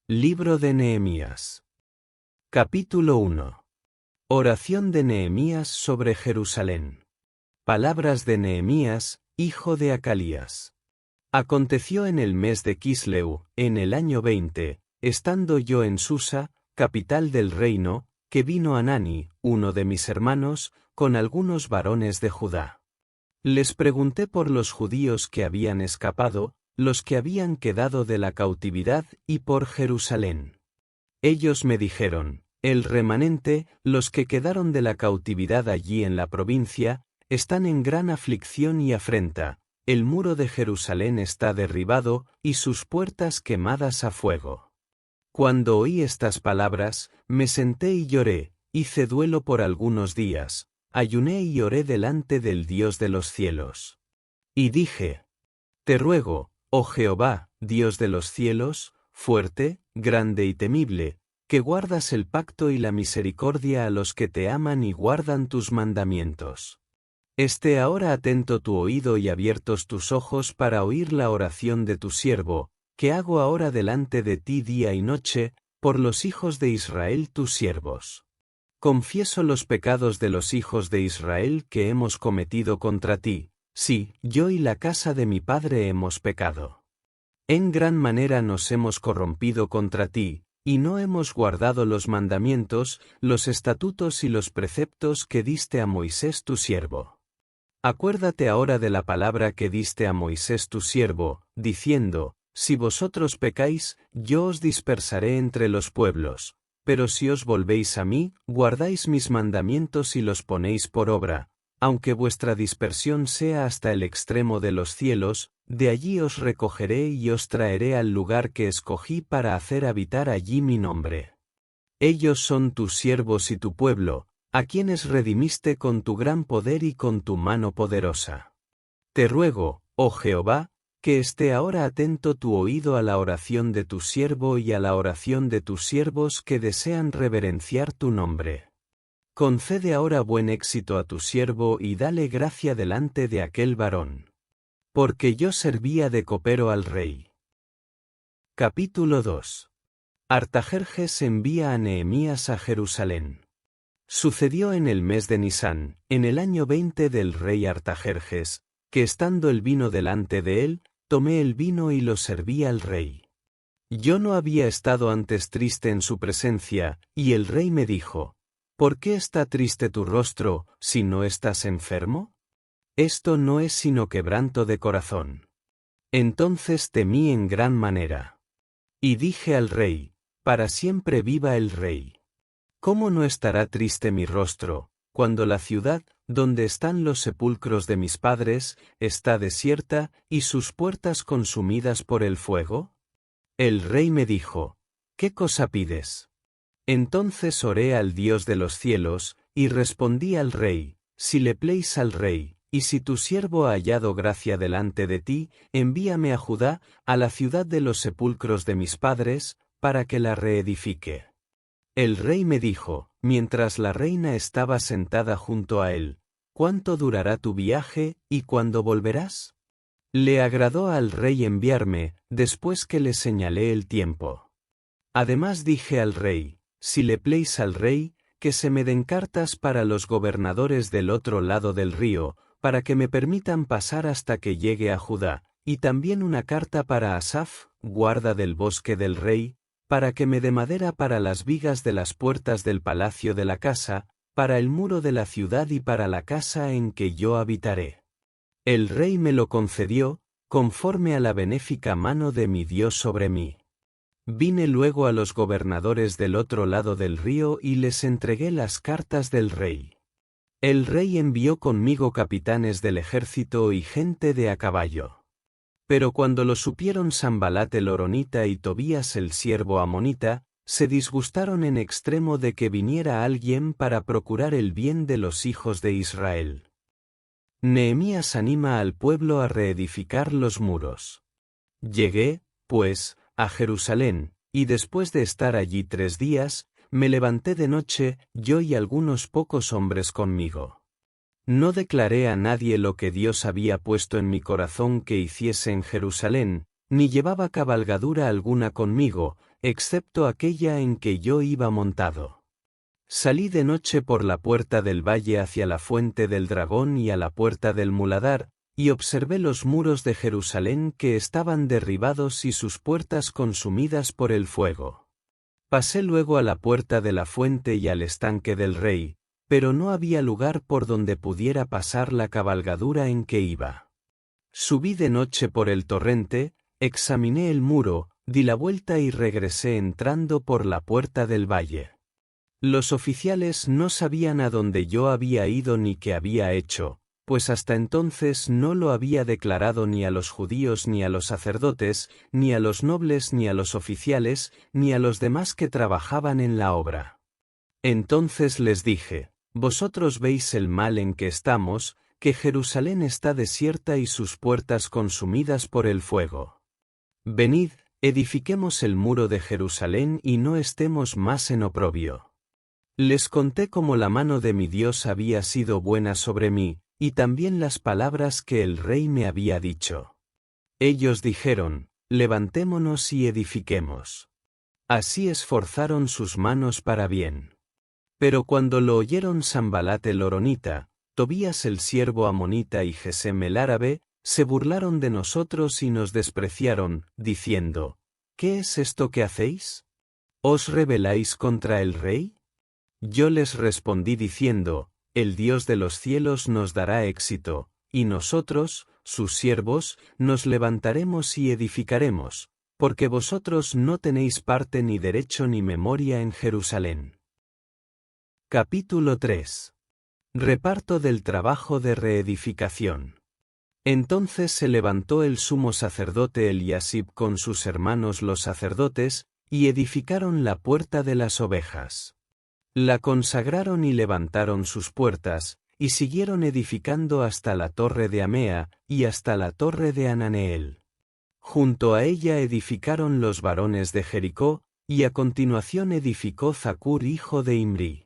Libro de Nehemías. Capítulo 1. Oración de Nehemías sobre Jerusalén. Palabras de Nehemías, hijo de Acalías. Aconteció en el mes de Quisleu, en el año 20, estando yo en Susa, capital del reino, que vino Hanani, uno de mis hermanos, con algunos varones de Judá. Les pregunté por los judíos que habían escapado, los que habían quedado de la cautividad y por Jerusalén. Ellos me dijeron, el remanente, los que quedaron de la cautividad allí en la provincia, están en gran aflicción y afrenta, el muro de Jerusalén está derribado y sus puertas quemadas a fuego. Cuando oí estas palabras, me senté y lloré, hice duelo por algunos días, ayuné y oré delante del Dios de los cielos. Y dije, te ruego, oh Jehová, Dios de los cielos, fuerte, grande y temible, que guardas el pacto y la misericordia a los que te aman y guardan tus mandamientos. Esté ahora atento tu oído y abiertos tus ojos para oír la oración de tu siervo, que hago ahora delante de ti día y noche, por los hijos de Israel tus siervos. Confieso los pecados de los hijos de Israel que hemos cometido contra ti. Sí, yo y la casa de mi padre hemos pecado. En gran manera nos hemos corrompido contra ti, y no hemos guardado los mandamientos, los estatutos y los preceptos que diste a Moisés tu siervo. Acuérdate ahora de la palabra que diste a Moisés tu siervo, diciendo, si vosotros pecáis, yo os dispersaré entre los pueblos, pero si os volvéis a mí, guardáis mis mandamientos y los ponéis por obra. Aunque vuestra dispersión sea hasta el extremo de los cielos, de allí os recogeré y os traeré al lugar que escogí para hacer habitar allí mi nombre. Ellos son tus siervos y tu pueblo, a quienes redimiste con tu gran poder y con tu mano poderosa. Te ruego, oh Jehová, que esté ahora atento tu oído a la oración de tu siervo y a la oración de tus siervos que desean reverenciar tu nombre. Concede ahora buen éxito a tu siervo y dale gracia delante de aquel varón. Porque yo servía de copero al rey. Capítulo 2. Artajerjes envía a Nehemías a Jerusalén. Sucedió en el mes de Nisán, en el año 20 del rey Artajerjes, que estando el vino delante de él, tomé el vino y lo serví al rey. Yo no había estado antes triste en su presencia, y el rey me dijo, ¿por qué está triste tu rostro, si no estás enfermo? Esto no es sino quebranto de corazón. Entonces temí en gran manera. Y dije al rey, para siempre viva el rey. ¿Cómo no estará triste mi rostro, cuando la ciudad, donde están los sepulcros de mis padres, está desierta y sus puertas consumidas por el fuego? El rey me dijo, ¿qué cosa pides? Entonces oré al Dios de los cielos, y respondí al rey, si le pleis al rey, y si tu siervo ha hallado gracia delante de ti, envíame a Judá, a la ciudad de los sepulcros de mis padres, para que la reedifique. El rey me dijo, mientras la reina estaba sentada junto a él, ¿cuánto durará tu viaje, y cuándo volverás? Le agradó al rey enviarme, después que le señalé el tiempo. Además dije al rey, si le pleis al rey, que se me den cartas para los gobernadores del otro lado del río, para que me permitan pasar hasta que llegue a Judá, y también una carta para Asaf, guarda del bosque del rey, para que me dé madera para las vigas de las puertas del palacio de la casa, para el muro de la ciudad y para la casa en que yo habitaré. El rey me lo concedió, conforme a la benéfica mano de mi Dios sobre mí. Vine luego a los gobernadores del otro lado del río y les entregué las cartas del rey. El rey envió conmigo capitanes del ejército y gente de a caballo. Pero cuando lo supieron Sanbalat el horonita y Tobías el siervo amonita, se disgustaron en extremo de que viniera alguien para procurar el bien de los hijos de Israel. Nehemías anima al pueblo a reedificar los muros. Llegué, pues, a Jerusalén, y después de estar allí 3 días, me levanté de noche, yo y algunos pocos hombres conmigo. No declaré a nadie lo que Dios había puesto en mi corazón que hiciese en Jerusalén, ni llevaba cabalgadura alguna conmigo, excepto aquella en que yo iba montado. Salí de noche por la puerta del valle hacia la fuente del dragón y a la puerta del muladar, y observé los muros de Jerusalén que estaban derribados y sus puertas consumidas por el fuego. Pasé luego a la puerta de la fuente y al estanque del rey, pero no había lugar por donde pudiera pasar la cabalgadura en que iba. Subí de noche por el torrente, examiné el muro, di la vuelta y regresé entrando por la puerta del valle. Los oficiales no sabían a dónde yo había ido ni qué había hecho, pues hasta entonces no lo había declarado ni a los judíos ni a los sacerdotes, ni a los nobles ni a los oficiales, ni a los demás que trabajaban en la obra. Entonces les dije: vosotros veis el mal en que estamos, que Jerusalén está desierta y sus puertas consumidas por el fuego. Venid, edifiquemos el muro de Jerusalén y no estemos más en oprobio. Les conté cómo la mano de mi Dios había sido buena sobre mí, y también las palabras que el rey me había dicho. Ellos dijeron: levantémonos y edifiquemos. Así esforzaron sus manos para bien. Pero cuando lo oyeron Sanbalat el horonita, Tobías el siervo amonita y Gesem el árabe, se burlaron de nosotros y nos despreciaron, diciendo: ¿qué es esto que hacéis? ¿Os rebeláis contra el rey? Yo les respondí diciendo: el Dios de los cielos nos dará éxito, y nosotros, sus siervos, nos levantaremos y edificaremos, porque vosotros no tenéis parte ni derecho ni memoria en Jerusalén. Capítulo 3. Reparto del trabajo de reedificación. Entonces se levantó el sumo sacerdote Eliasib con sus hermanos los sacerdotes, y edificaron la puerta de las ovejas. La consagraron y levantaron sus puertas, y siguieron edificando hasta la torre de Amea, y hasta la torre de Ananeel. Junto a ella edificaron los varones de Jericó, y a continuación edificó Zacur hijo de Imri.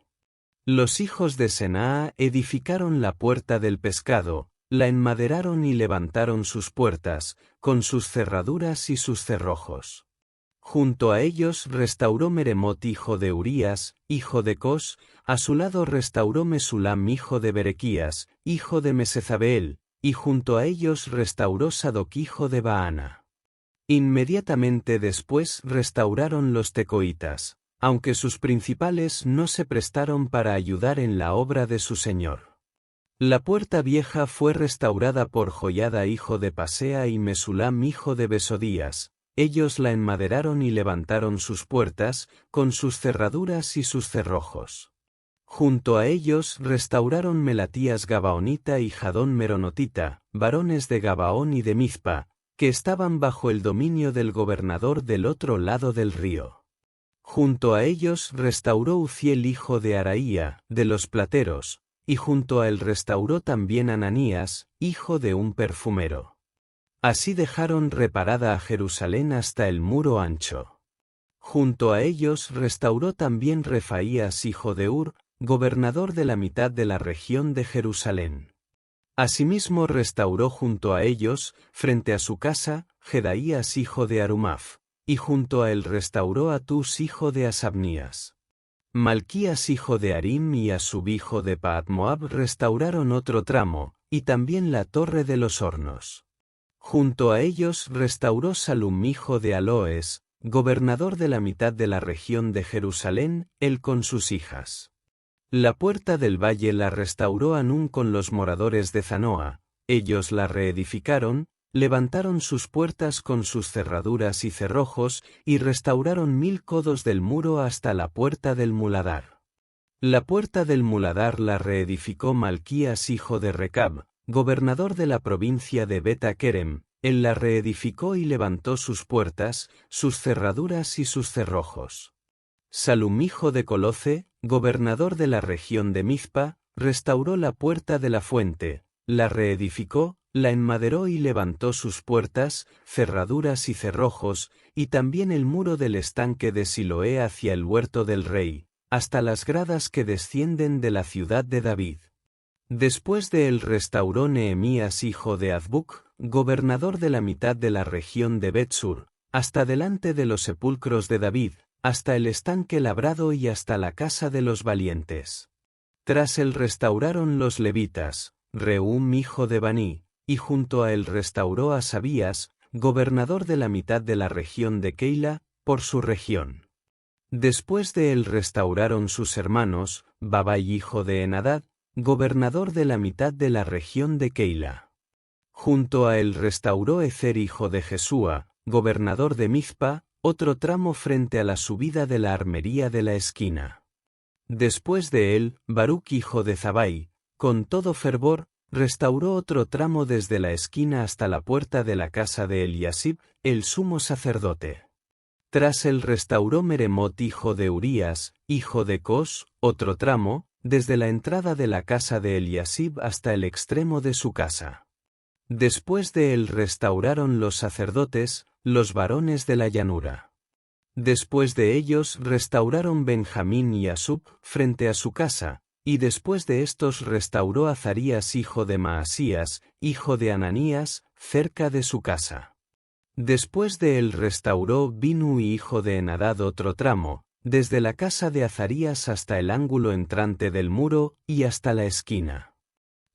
Los hijos de Senaa edificaron la puerta del pescado, la enmaderaron y levantaron sus puertas, con sus cerraduras y sus cerrojos. Junto a ellos restauró Meremot hijo de Urías, hijo de Cos, a su lado restauró Mesulam hijo de Berequías, hijo de Mesezabeel, y junto a ellos restauró Sadoc hijo de Baana. Inmediatamente después restauraron los tecoitas, aunque sus principales no se prestaron para ayudar en la obra de su señor. La puerta vieja fue restaurada por Joiada hijo de Pasea y Mesulam hijo de Besodías. Ellos la enmaderaron y levantaron sus puertas, con sus cerraduras y sus cerrojos. Junto a ellos restauraron Melatías Gabaonita y Jadón Meronotita, varones de Gabaón y de Mizpa, que estaban bajo el dominio del gobernador del otro lado del río. Junto a ellos restauró Uziel hijo de Araía, de los plateros, y junto a él restauró también Ananías, hijo de un perfumero. Así dejaron reparada a Jerusalén hasta el muro ancho. Junto a ellos restauró también Refaías hijo de Ur, gobernador de la mitad de la región de Jerusalén. Asimismo restauró junto a ellos, frente a su casa, Jedaías hijo de Arumaf, y junto a él restauró Atus hijo de Asabnías. Malquías hijo de Arim y Asub hijo de Paat-Moab restauraron otro tramo, y también la torre de los hornos. Junto a ellos restauró Salum hijo de Aloes, gobernador de la mitad de la región de Jerusalén, él con sus hijas. La puerta del valle la restauró Anún con los moradores de Zanoa, ellos la reedificaron, levantaron sus puertas con sus cerraduras y cerrojos, y restauraron 1000 codos del muro hasta la puerta del muladar. La puerta del muladar la reedificó Malquías hijo de Recab, gobernador de la provincia de Bet-Akerem, él la reedificó y levantó sus puertas, sus cerraduras y sus cerrojos. Salum hijo de Coloce, gobernador de la región de Mizpa, restauró la puerta de la fuente, la reedificó, la enmaderó y levantó sus puertas, cerraduras y cerrojos, y también el muro del estanque de Siloé hacia el huerto del rey, hasta las gradas que descienden de la ciudad de David. Después de él restauró Nehemías hijo de Azbuc, gobernador de la mitad de la región de Bet-Sur, hasta delante de los sepulcros de David, hasta el estanque labrado y hasta la casa de los valientes. Tras él restauraron los levitas, Rehum hijo de Baní, y junto a él restauró a Sabías, gobernador de la mitad de la región de Keila, por su región. Después de él restauraron sus hermanos, Babai hijo de Henadad, gobernador de la mitad de la región de Keila. Junto a él restauró Ezer hijo de Jesúa, gobernador de Mizpa, otro tramo frente a la subida de la armería de la esquina. Después de él, Baruc hijo de Zabai, con todo fervor, restauró otro tramo desde la esquina hasta la puerta de la casa de Eliasib, el sumo sacerdote. Tras él restauró Meremot hijo de Urías, hijo de Cos, otro tramo, desde la entrada de la casa de Eliasib hasta el extremo de su casa. Después de él restauraron los sacerdotes, los varones de la llanura. Después de ellos restauraron Benjamín y Asub frente a su casa, y después de estos restauró Azarías hijo de Maasías, hijo de Ananías, cerca de su casa. Después de él restauró Binu hijo de Henadad otro tramo, desde la casa de Azarías hasta el ángulo entrante del muro y hasta la esquina.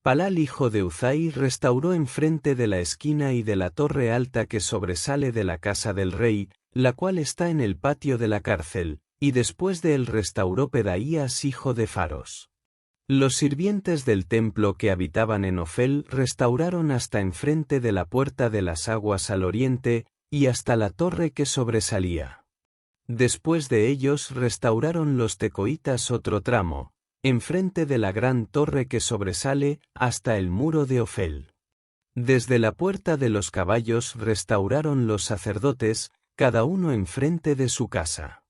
Palal hijo de Uzai restauró enfrente de la esquina y de la torre alta que sobresale de la casa del rey, la cual está en el patio de la cárcel, y después de él restauró Pedaías hijo de Faros. Los sirvientes del templo que habitaban en Ofel restauraron hasta enfrente de la puerta de las aguas al oriente, y hasta la torre que sobresalía. Después de ellos restauraron los tecoitas otro tramo, enfrente de la gran torre que sobresale, hasta el muro de Ofel. Desde la puerta de los caballos restauraron los sacerdotes, cada uno enfrente de su casa.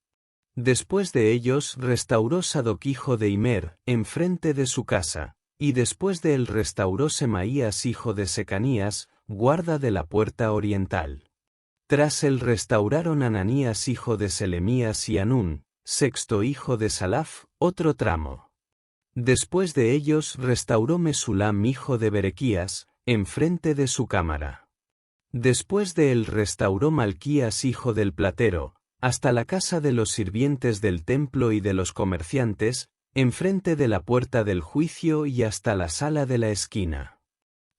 Después de ellos restauró Sadoc hijo de Imer, enfrente de su casa, y después de él restauró Semaías hijo de Secanías, guarda de la puerta oriental. Tras él restauraron Ananías hijo de Selemías y Anún, sexto hijo de Salaf, otro tramo. Después de ellos restauró Mesulam hijo de Berequías, enfrente de su cámara. Después de él restauró Malquías hijo del platero, hasta la casa de los sirvientes del templo y de los comerciantes, enfrente de la puerta del juicio y hasta la sala de la esquina.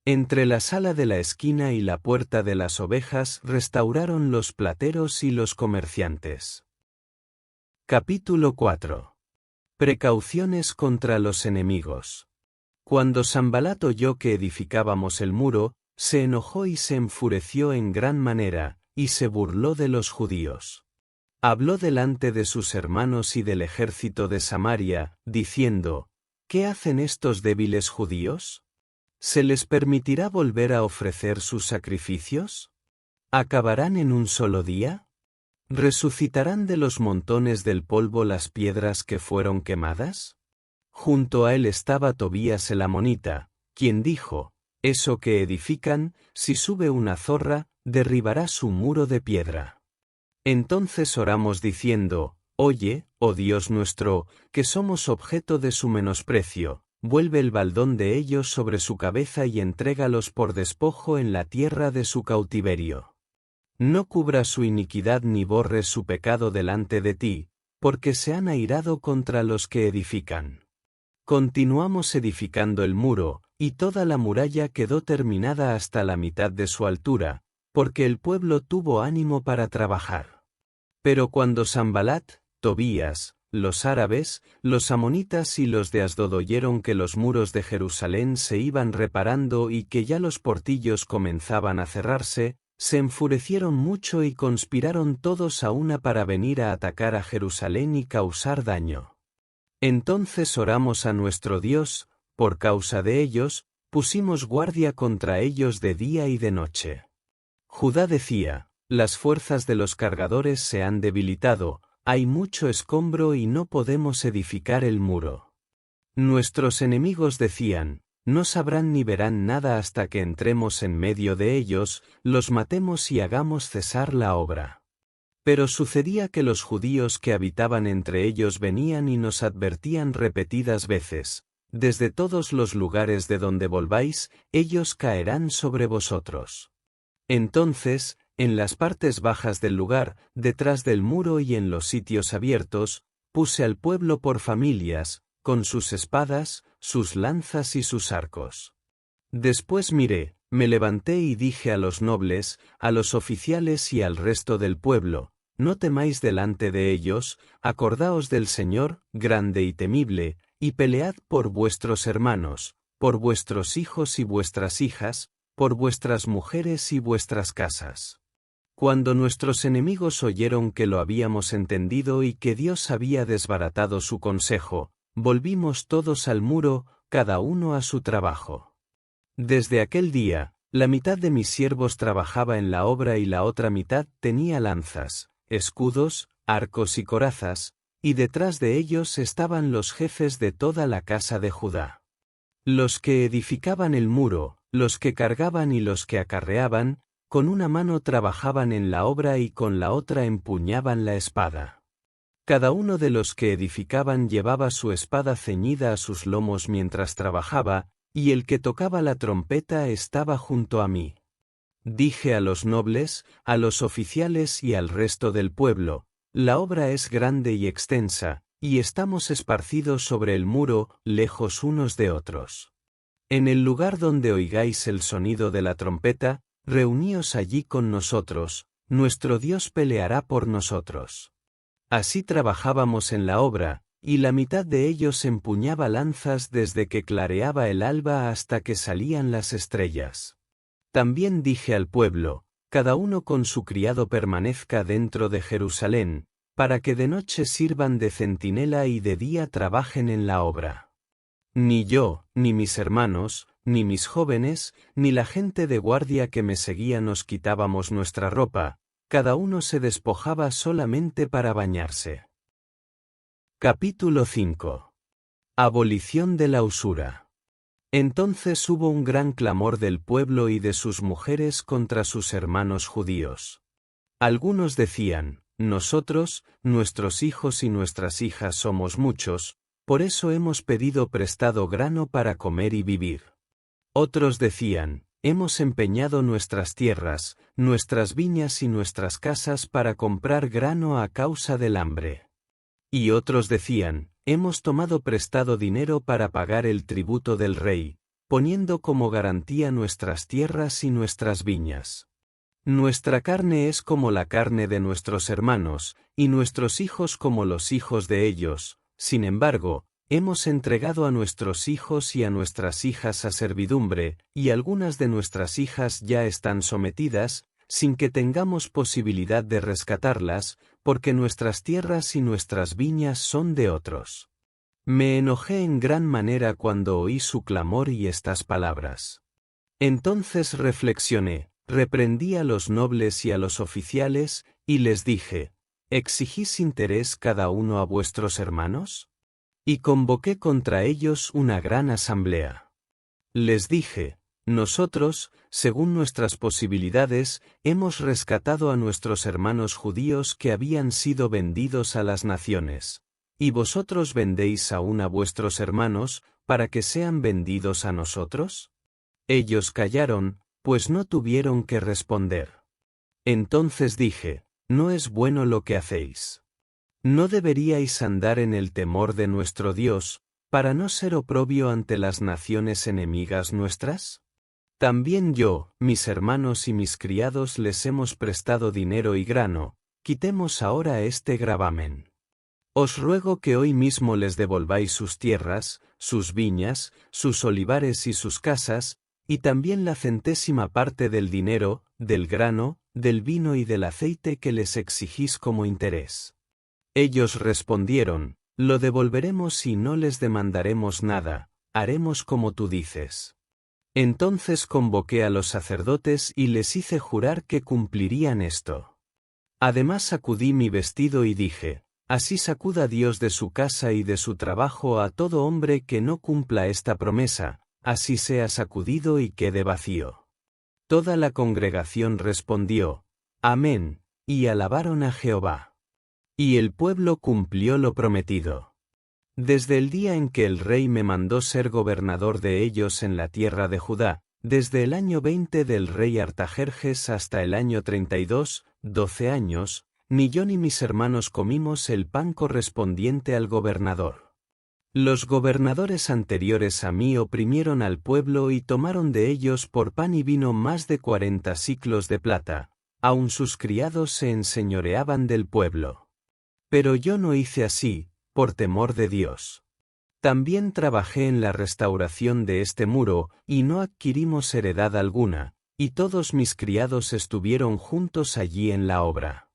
Entre la sala de la esquina y la puerta de las ovejas restauraron los plateros y los comerciantes. Capítulo 4. Precauciones contra los enemigos. Cuando Sanbalat oyó que edificábamos el muro, se enojó y se enfureció en gran manera, y se burló de los judíos. Habló delante de sus hermanos y del ejército de Samaria, diciendo: ¿Qué hacen estos débiles judíos? ¿Se les permitirá volver a ofrecer sus sacrificios? ¿Acabarán en un solo día? ¿Resucitarán de los montones del polvo las piedras que fueron quemadas? Junto a él estaba Tobías el amonita, quien dijo: Eso que edifican, si sube una zorra, derribará su muro de piedra. Entonces oramos diciendo: Oye, oh Dios nuestro, que somos objeto de su menosprecio, vuelve el baldón de ellos sobre su cabeza y entrégalos por despojo en la tierra de su cautiverio. No cubra su iniquidad ni borres su pecado delante de ti, porque se han airado contra los que edifican. Continuamos edificando el muro, y toda la muralla quedó terminada hasta la mitad de su altura, porque el pueblo tuvo ánimo para trabajar. Pero cuando Sanbalat, Tobías, los árabes, los amonitas y los de Asdod oyeron que los muros de Jerusalén se iban reparando y que ya los portillos comenzaban a cerrarse, se enfurecieron mucho y conspiraron todos a una para venir a atacar a Jerusalén y causar daño. Entonces oramos a nuestro Dios, por causa de ellos, pusimos guardia contra ellos de día y de noche. Judá decía: Las fuerzas de los cargadores se han debilitado, hay mucho escombro y no podemos edificar el muro. Nuestros enemigos decían: No sabrán ni verán nada hasta que entremos en medio de ellos, los matemos y hagamos cesar la obra. Pero sucedía que los judíos que habitaban entre ellos venían y nos advertían repetidas veces: Desde todos los lugares de donde volváis, ellos caerán sobre vosotros. Entonces, En las partes bajas del lugar, detrás del muro y en los sitios abiertos, puse al pueblo por familias, con sus espadas, sus lanzas y sus arcos. Después miré, me levanté y dije a los nobles, a los oficiales y al resto del pueblo: no temáis delante de ellos, acordaos del Señor, grande y temible, y pelead por vuestros hermanos, por vuestros hijos y vuestras hijas, por vuestras mujeres y vuestras casas. Cuando nuestros enemigos oyeron que lo habíamos entendido y que Dios había desbaratado su consejo, volvimos todos al muro, cada uno a su trabajo. Desde aquel día, la mitad de mis siervos trabajaba en la obra y la otra mitad tenía lanzas, escudos, arcos y corazas, y detrás de ellos estaban los jefes de toda la casa de Judá. Los que edificaban el muro, los que cargaban y los que acarreaban, con una mano trabajaban en la obra y con la otra empuñaban la espada. Cada uno de los que edificaban llevaba su espada ceñida a sus lomos mientras trabajaba, y el que tocaba la trompeta estaba junto a mí. Dije a los nobles, a los oficiales y al resto del pueblo: la obra es grande y extensa, y estamos esparcidos sobre el muro, lejos unos de otros. En el lugar donde oigáis el sonido de la trompeta, reuníos allí con nosotros, nuestro Dios peleará por nosotros. Así trabajábamos en la obra, y la mitad de ellos empuñaba lanzas desde que clareaba el alba hasta que salían las estrellas. También dije al pueblo: cada uno con su criado permanezca dentro de Jerusalén, para que de noche sirvan de centinela y de día trabajen en la obra. Ni yo, ni mis hermanos, ni mis jóvenes, ni la gente de guardia que me seguía nos quitábamos nuestra ropa, cada uno se despojaba solamente para bañarse. Capítulo 5. Abolición de la usura. Entonces hubo un gran clamor del pueblo y de sus mujeres contra sus hermanos judíos. Algunos decían: nosotros, nuestros hijos y nuestras hijas somos muchos, por eso hemos pedido prestado grano para comer y vivir. Otros decían: hemos empeñado nuestras tierras, nuestras viñas y nuestras casas para comprar grano a causa del hambre. Y otros decían: hemos tomado prestado dinero para pagar el tributo del rey, poniendo como garantía nuestras tierras y nuestras viñas. Nuestra carne es como la carne de nuestros hermanos, y nuestros hijos como los hijos de ellos. Sin embargo, hemos entregado a nuestros hijos y a nuestras hijas a servidumbre, y algunas de nuestras hijas ya están sometidas, sin que tengamos posibilidad de rescatarlas, porque nuestras tierras y nuestras viñas son de otros. Me enojé en gran manera cuando oí su clamor y estas palabras. Entonces reflexioné, reprendí a los nobles y a los oficiales, y les dije: ¿exigís interés cada uno a vuestros hermanos? Y convoqué contra ellos una gran asamblea. Les dije: nosotros, según nuestras posibilidades, hemos rescatado a nuestros hermanos judíos que habían sido vendidos a las naciones. ¿Y vosotros vendéis aún a vuestros hermanos, para que sean vendidos a nosotros? Ellos callaron, pues no tuvieron que responder. Entonces dije: no es bueno lo que hacéis. ¿No deberíais andar en el temor de nuestro Dios, para no ser oprobio ante las naciones enemigas nuestras? También yo, mis hermanos y mis criados les hemos prestado dinero y grano, quitemos ahora este gravamen. Os ruego que hoy mismo les devolváis sus tierras, sus viñas, sus olivares y sus casas, y también la centésima parte del dinero, del grano, del vino y del aceite que les exigís como interés. Ellos respondieron: lo devolveremos y no les demandaremos nada, haremos como tú dices. Entonces convoqué a los sacerdotes y les hice jurar que cumplirían esto. Además sacudí mi vestido y dije: así sacuda Dios de su casa y de su trabajo a todo hombre que no cumpla esta promesa, así sea sacudido y quede vacío. Toda la congregación respondió: amén, y alabaron a Jehová. Y el pueblo cumplió lo prometido. Desde el día en que el rey me mandó ser gobernador de ellos en la tierra de Judá, desde el año 20 del rey Artajerjes hasta el año 32, 12 años, ni yo ni mis hermanos comimos el pan correspondiente al gobernador. Los gobernadores anteriores a mí oprimieron al pueblo y tomaron de ellos por pan y vino más de 40 siclos de plata, aun sus criados se enseñoreaban del pueblo. Pero yo no hice así, por temor de Dios. También trabajé en la restauración de este muro, y no adquirimos heredad alguna, y todos mis criados estuvieron juntos allí en la obra.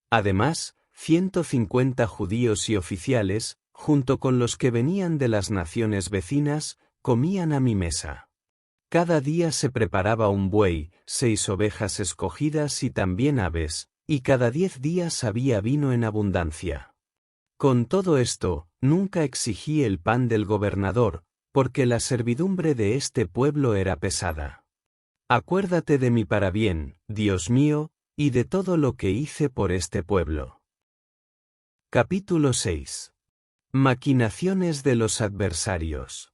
Además, 150 judíos y oficiales, junto con los que venían de las naciones vecinas, comían a mi mesa. Cada día se preparaba un buey, 6 ovejas escogidas y también aves, y cada 10 días había vino en abundancia. Con todo esto, nunca exigí el pan del gobernador, porque la servidumbre de este pueblo era pesada. Acuérdate de mí para bien, Dios mío, y de todo lo que hice por este pueblo. Capítulo 6. Maquinaciones de los adversarios.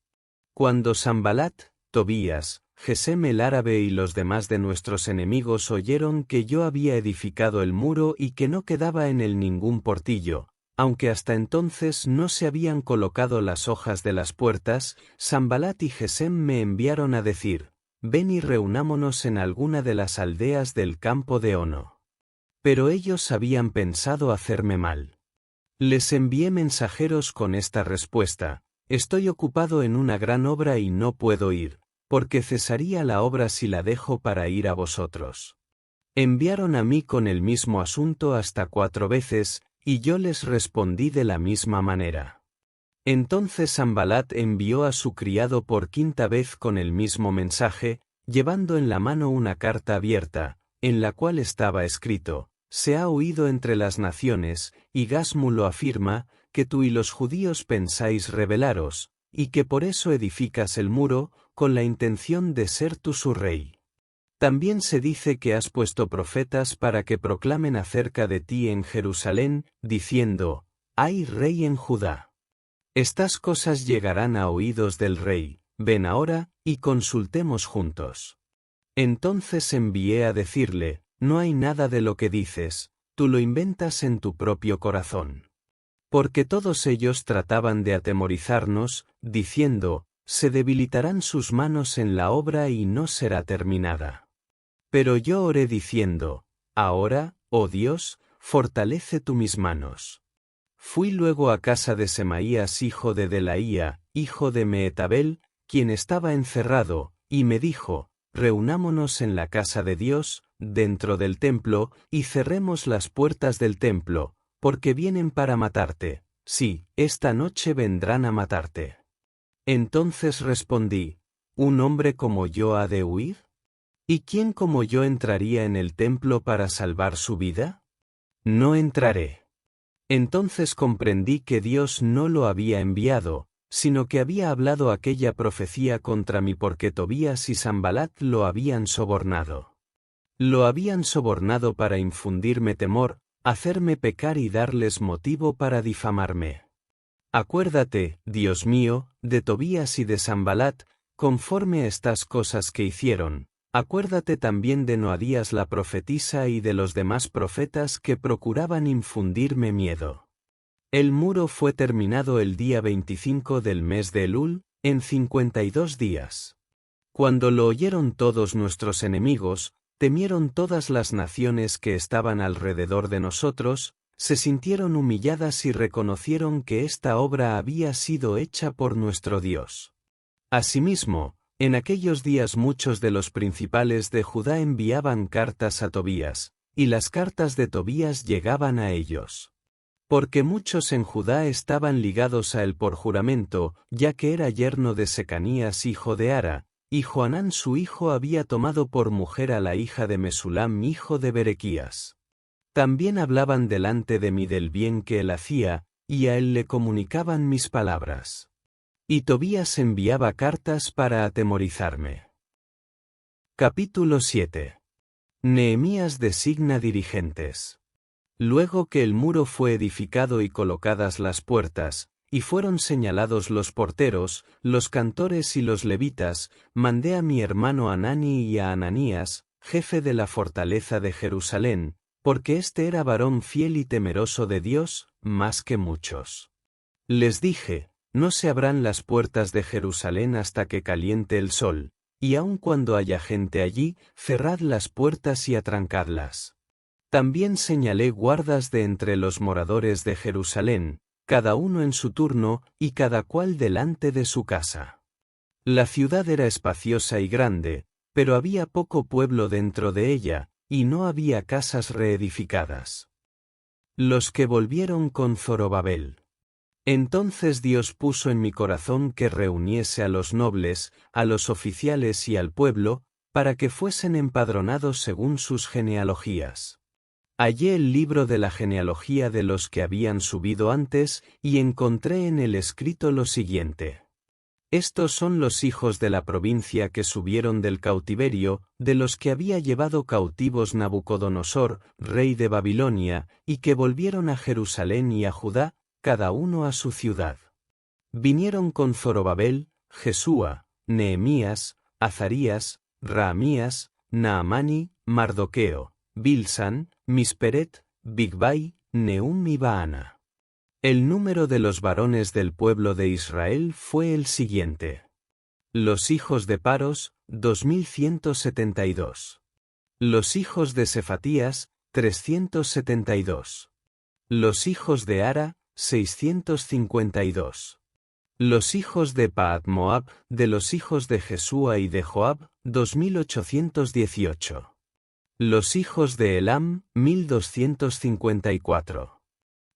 Cuando Sanbalat, Tobías, Gesem el árabe y los demás de nuestros enemigos oyeron que yo había edificado el muro y que no quedaba en él ningún portillo, aunque hasta entonces no se habían colocado las hojas de las puertas, Sanbalat y Gesem me enviaron a decir: ven y reunámonos en alguna de las aldeas del campo de Ono. Pero ellos habían pensado hacerme mal. Les envié mensajeros con esta respuesta: estoy ocupado en una gran obra y no puedo ir, porque cesaría la obra si la dejo para ir a vosotros. Enviaron a mí con el mismo asunto hasta 4 veces, y yo les respondí de la misma manera. Entonces Sanbalat envió a su criado por 5ª vez con el mismo mensaje, llevando en la mano una carta abierta, en la cual estaba escrito: se ha oído entre las naciones, y Gasmu lo afirma, que tú y los judíos pensáis rebelaros, y que por eso edificas el muro, con la intención de ser tú su rey. También se dice que has puesto profetas para que proclamen acerca de ti en Jerusalén, diciendo: hay rey en Judá. Estas cosas llegarán a oídos del rey, ven ahora, y consultemos juntos. Entonces envié a decirle: no hay nada de lo que dices, tú lo inventas en tu propio corazón. Porque todos ellos trataban de atemorizarnos, diciendo: se debilitarán sus manos en la obra y no será terminada. Pero yo oré diciendo: ahora, oh Dios, fortalece tú mis manos. Fui luego a casa de Semaías hijo de Delaía, hijo de Mehetabel, quien estaba encerrado, y me dijo: reunámonos en la casa de Dios, dentro del templo, y cerremos las puertas del templo, porque vienen para matarte, sí, esta noche vendrán a matarte. Entonces respondí: ¿un hombre como yo ha de huir? ¿Y quién como yo entraría en el templo para salvar su vida? No entraré. Entonces comprendí que Dios no lo había enviado, sino que había hablado aquella profecía contra mí porque Tobías y Sanbalat lo habían sobornado. Lo habían sobornado para infundirme temor, hacerme pecar y darles motivo para difamarme. Acuérdate, Dios mío, de Tobías y de Sanbalat, conforme a estas cosas que hicieron. Acuérdate también de Noadías la profetisa y de los demás profetas que procuraban infundirme miedo. El muro fue terminado el día 25 del mes de Elul, en 52 días. Cuando lo oyeron todos nuestros enemigos, temieron todas las naciones que estaban alrededor de nosotros, se sintieron humilladas y reconocieron que esta obra había sido hecha por nuestro Dios. Asimismo, en aquellos días muchos de los principales de Judá enviaban cartas a Tobías, y las cartas de Tobías llegaban a ellos. Porque muchos en Judá estaban ligados a él por juramento, ya que era yerno de Secanías hijo de Ara, y Johanán su hijo había tomado por mujer a la hija de Mesulam hijo de Berequías. También hablaban delante de mí del bien que él hacía, y a él le comunicaban mis palabras. Y Tobías enviaba cartas para atemorizarme. Capítulo 7. Nehemías designa dirigentes. Luego que el muro fue edificado y colocadas las puertas, y fueron señalados los porteros, los cantores y los levitas, mandé a mi hermano Hanani y a Ananías, jefe de la fortaleza de Jerusalén, porque éste era varón fiel y temeroso de Dios, más que muchos. Les dije, no se abran las puertas de Jerusalén hasta que caliente el sol, y aun cuando haya gente allí, cerrad las puertas y atrancadlas. También señalé guardas de entre los moradores de Jerusalén, cada uno en su turno y cada cual delante de su casa. La ciudad era espaciosa y grande, pero había poco pueblo dentro de ella, y no había casas reedificadas. Los que volvieron con Zorobabel. Entonces Dios puso en mi corazón que reuniese a los nobles, a los oficiales y al pueblo, para que fuesen empadronados según sus genealogías. Hallé el libro de la genealogía de los que habían subido antes, y encontré en el escrito lo siguiente. Estos son los hijos de la provincia que subieron del cautiverio, de los que había llevado cautivos Nabucodonosor, rey de Babilonia, y que volvieron a Jerusalén y a Judá, cada uno a su ciudad. Vinieron con Zorobabel, Jesúa, Nehemías, Azarías, Raamías, Naamani, Mardoqueo, Bilsan, Misperet, Bigvai, Nehum y Baana. El número de los varones del pueblo de Israel fue el siguiente. Los hijos de Paros, 2172. Los hijos de Sefatías, 372. Los hijos de Ara, 652. Los hijos de Pahat Moab, de los hijos de Jesúa y de Joab, 2818. Los hijos de Elam, 1254.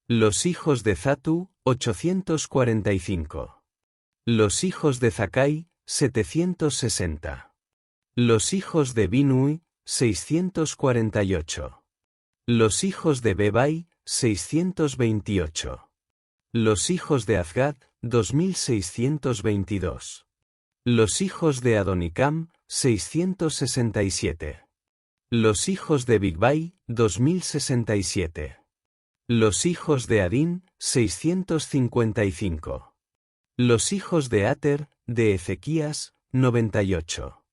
Los hijos de Zatu, 845. Los hijos de Zakai, 760. Los hijos de Binui, 648. Los hijos de Bebai, 628. Los hijos de Azgad, 2622. Los hijos de Adonicam, 667. Los hijos de Bigvai, 2067. Los hijos de Adín, 655. Los hijos de Ater, de Ezequías, 98.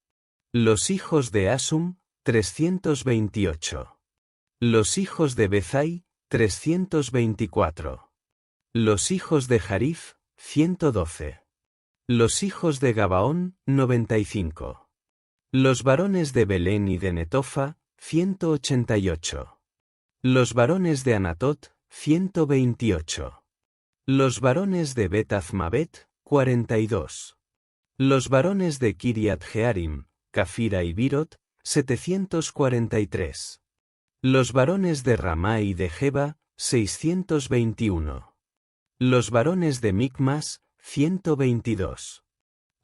Los hijos de Asum, 328. Los hijos de Bezai, 324. Los hijos de Jarif, 112. Los hijos de Gabaón, 95. Los varones de Belén y de Netofa, 188. Los varones de Anatot, 128. Los varones de Bet-Azmabet, 42. Los varones de Kiriat Jearim, Cafira y Birot, 743. Los varones de Ramá y de Geba, 621. Los varones de Micmas, 122.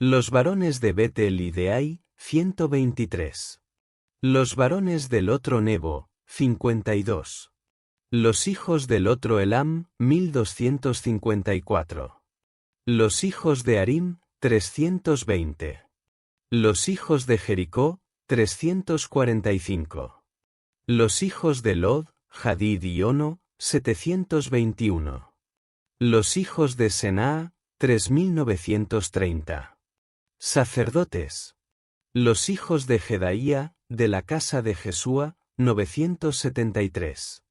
Los varones de Betel y de Ai, 123. Los varones del otro Nebo, 52. Los hijos del otro Elam, 1254. Los hijos de Arim, 320. Los hijos de Jericó, 345. Los hijos de Lod, Hadid y Ono, 721. Los hijos de Senaa, 3930. Sacerdotes. Los hijos de Jedaía, de la casa de Jesúa, 973.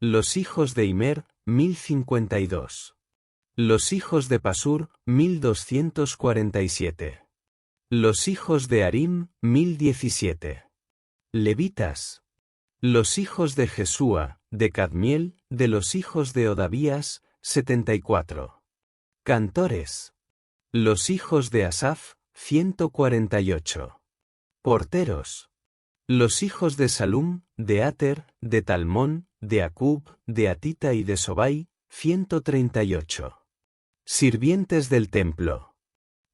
Los hijos de Imer, 1052. Los hijos de Pasur, 1247. Los hijos de Arim, 1017. Levitas. Los hijos de Jesúa, de Cadmiel, de los hijos de Odavías, 74. Cantores. Los hijos de Asaf, 148. Porteros. Los hijos de Salum, de Ater, de Talmón, de Acub, de Atita y de Sobai, 138. Sirvientes del templo.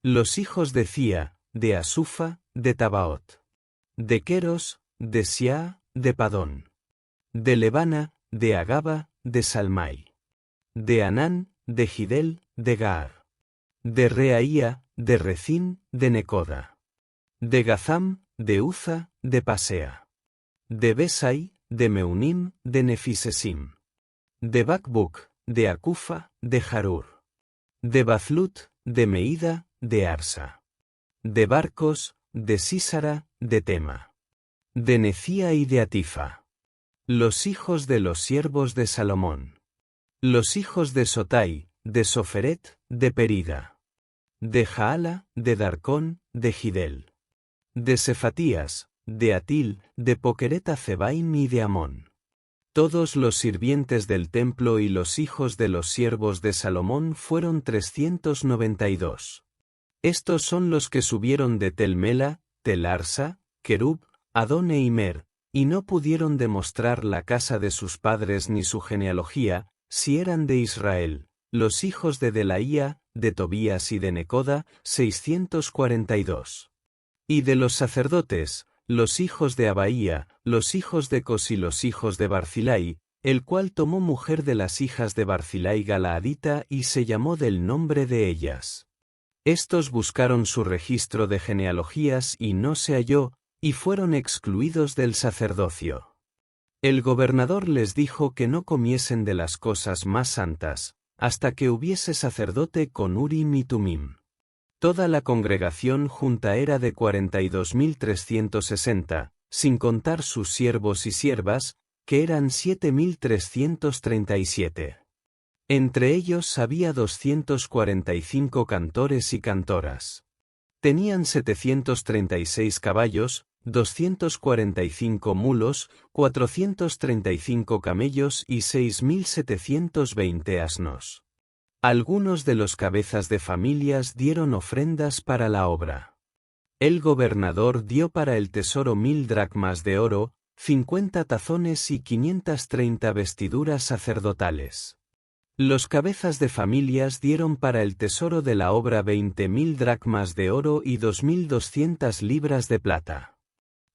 Los hijos de Cía, de Asufa, de Tabaot. De Queros, de Siá, de Padón. De Lebana, de Agaba, de Salmai. De Anán, de Gidel, de Gaar. De Reaía, de Recín, de Necoda. De Gazam, de Uza, de Pasea. De Besai, de Meunim, de Nefisesim. De Bakbuk, de Acufa, de Harur. de Bazlut, de Meida, de Arsa. De Barcos, de Sísara, de Tema. De Necía y de Atifa. Los hijos de los siervos de Salomón. Los hijos de Sotai, de Soferet, de Perida. De Jaala, de Darcón, de Gidel. De Sefatías, de Atil, de Poqueret Zebaim y de Amón. Todos los sirvientes del templo y los hijos de los siervos de Salomón fueron 392. Estos son los que subieron de Tel Mela, Tel Arsa, Kerub, Adón e Imer, y no pudieron demostrar la casa de sus padres ni su genealogía, si eran de Israel, los hijos de Delaía, de Tobías y de Necoda, 642. Y de los sacerdotes, los hijos de Abaía, los hijos de Cos y los hijos de Barzilai, el cual tomó mujer de las hijas de Barzilai Galaadita y se llamó del nombre de ellas. Estos buscaron su registro de genealogías y no se halló, y fueron excluidos del sacerdocio. El gobernador les dijo que no comiesen de las cosas más santas, hasta que hubiese sacerdote con Urim y Tumim. Toda la congregación junta era de 42.360, sin contar sus siervos y siervas, que eran 7.337. Entre ellos había 245 cantores y cantoras. Tenían 736 caballos, 245 mulos, 435 camellos y 6.720 asnos. Algunos de los cabezas de familias dieron ofrendas para la obra. El gobernador dio para el tesoro 1.000 dracmas de oro, 50 tazones y 530 vestiduras sacerdotales. Los cabezas de familias dieron para el tesoro de la obra 20.000 dracmas de oro y 2.200 libras de plata.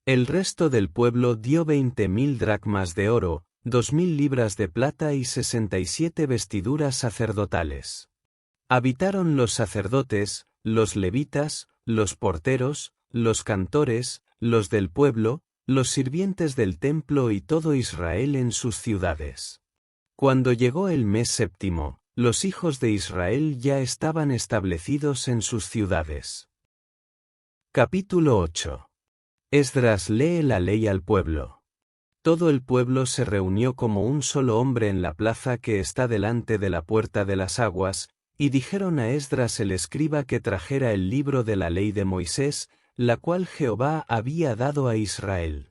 El resto del pueblo dio 20.000 dracmas de oro, 2.000 libras de plata y 67 vestiduras sacerdotales. Habitaron los sacerdotes, los levitas, los porteros, los cantores, los del pueblo, los sirvientes del templo y todo Israel en sus ciudades. Cuando llegó el mes séptimo, los hijos de Israel ya estaban establecidos en sus ciudades. Capítulo 8. Esdras lee la ley al pueblo. Todo el pueblo se reunió como un solo hombre en la plaza que está delante de la puerta de las aguas, y dijeron a Esdras el escriba que trajera el libro de la ley de Moisés, la cual Jehová había dado a Israel.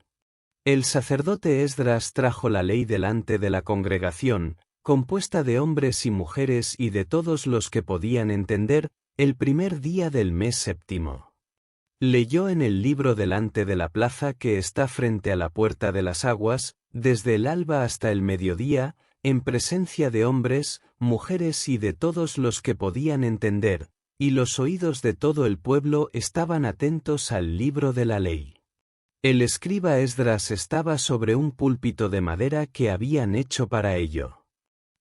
El sacerdote Esdras trajo la ley delante de la congregación, compuesta de hombres y mujeres y de todos los que podían entender, el primer día del mes séptimo. Leyó en el libro delante de la plaza que está frente a la puerta de las aguas, desde el alba hasta el mediodía, en presencia de hombres, mujeres y de todos los que podían entender, y los oídos de todo el pueblo estaban atentos al libro de la ley. El escriba Esdras estaba sobre un púlpito de madera que habían hecho para ello.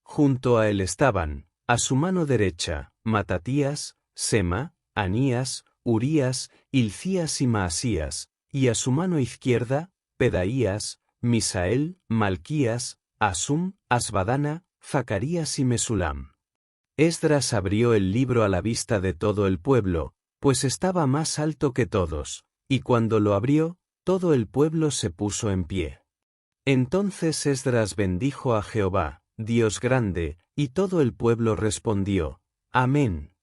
Junto a él estaban, a su mano derecha, Matatías, Sema, Anías, Urías, Hilcías y Maasías, y a su mano izquierda, Pedaías, Misael, Malquías, Asum, Asbadana, Zacarías y Mesulam. Esdras abrió el libro a la vista de todo el pueblo, pues estaba más alto que todos, y cuando lo abrió, todo el pueblo se puso en pie. Entonces Esdras bendijo a Jehová, Dios grande, y todo el pueblo respondió, Amén.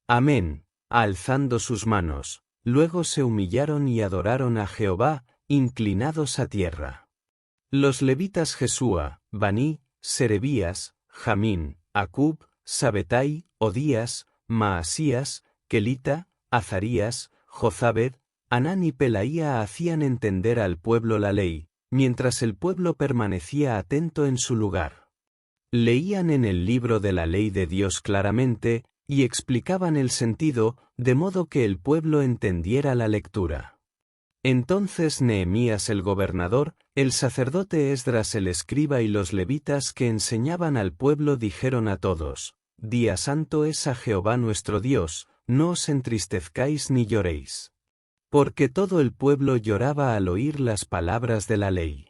Amén, alzando sus manos, luego se humillaron y adoraron a Jehová, inclinados a tierra. Los levitas Jesúa, Baní, Serebías, Jamín, Acub, Sabetai, Odías, Maasías, Kelita, Azarías, Jozabed, Anán y Pelaía hacían entender al pueblo la ley, mientras el pueblo permanecía atento en su lugar. Leían en el libro de la ley de Dios claramente, y explicaban el sentido, de modo que el pueblo entendiera la lectura. Entonces Nehemías el gobernador, el sacerdote Esdras el escriba y los levitas que enseñaban al pueblo dijeron a todos, Día santo es a Jehová nuestro Dios, no os entristezcáis ni lloréis. Porque todo el pueblo lloraba al oír las palabras de la ley.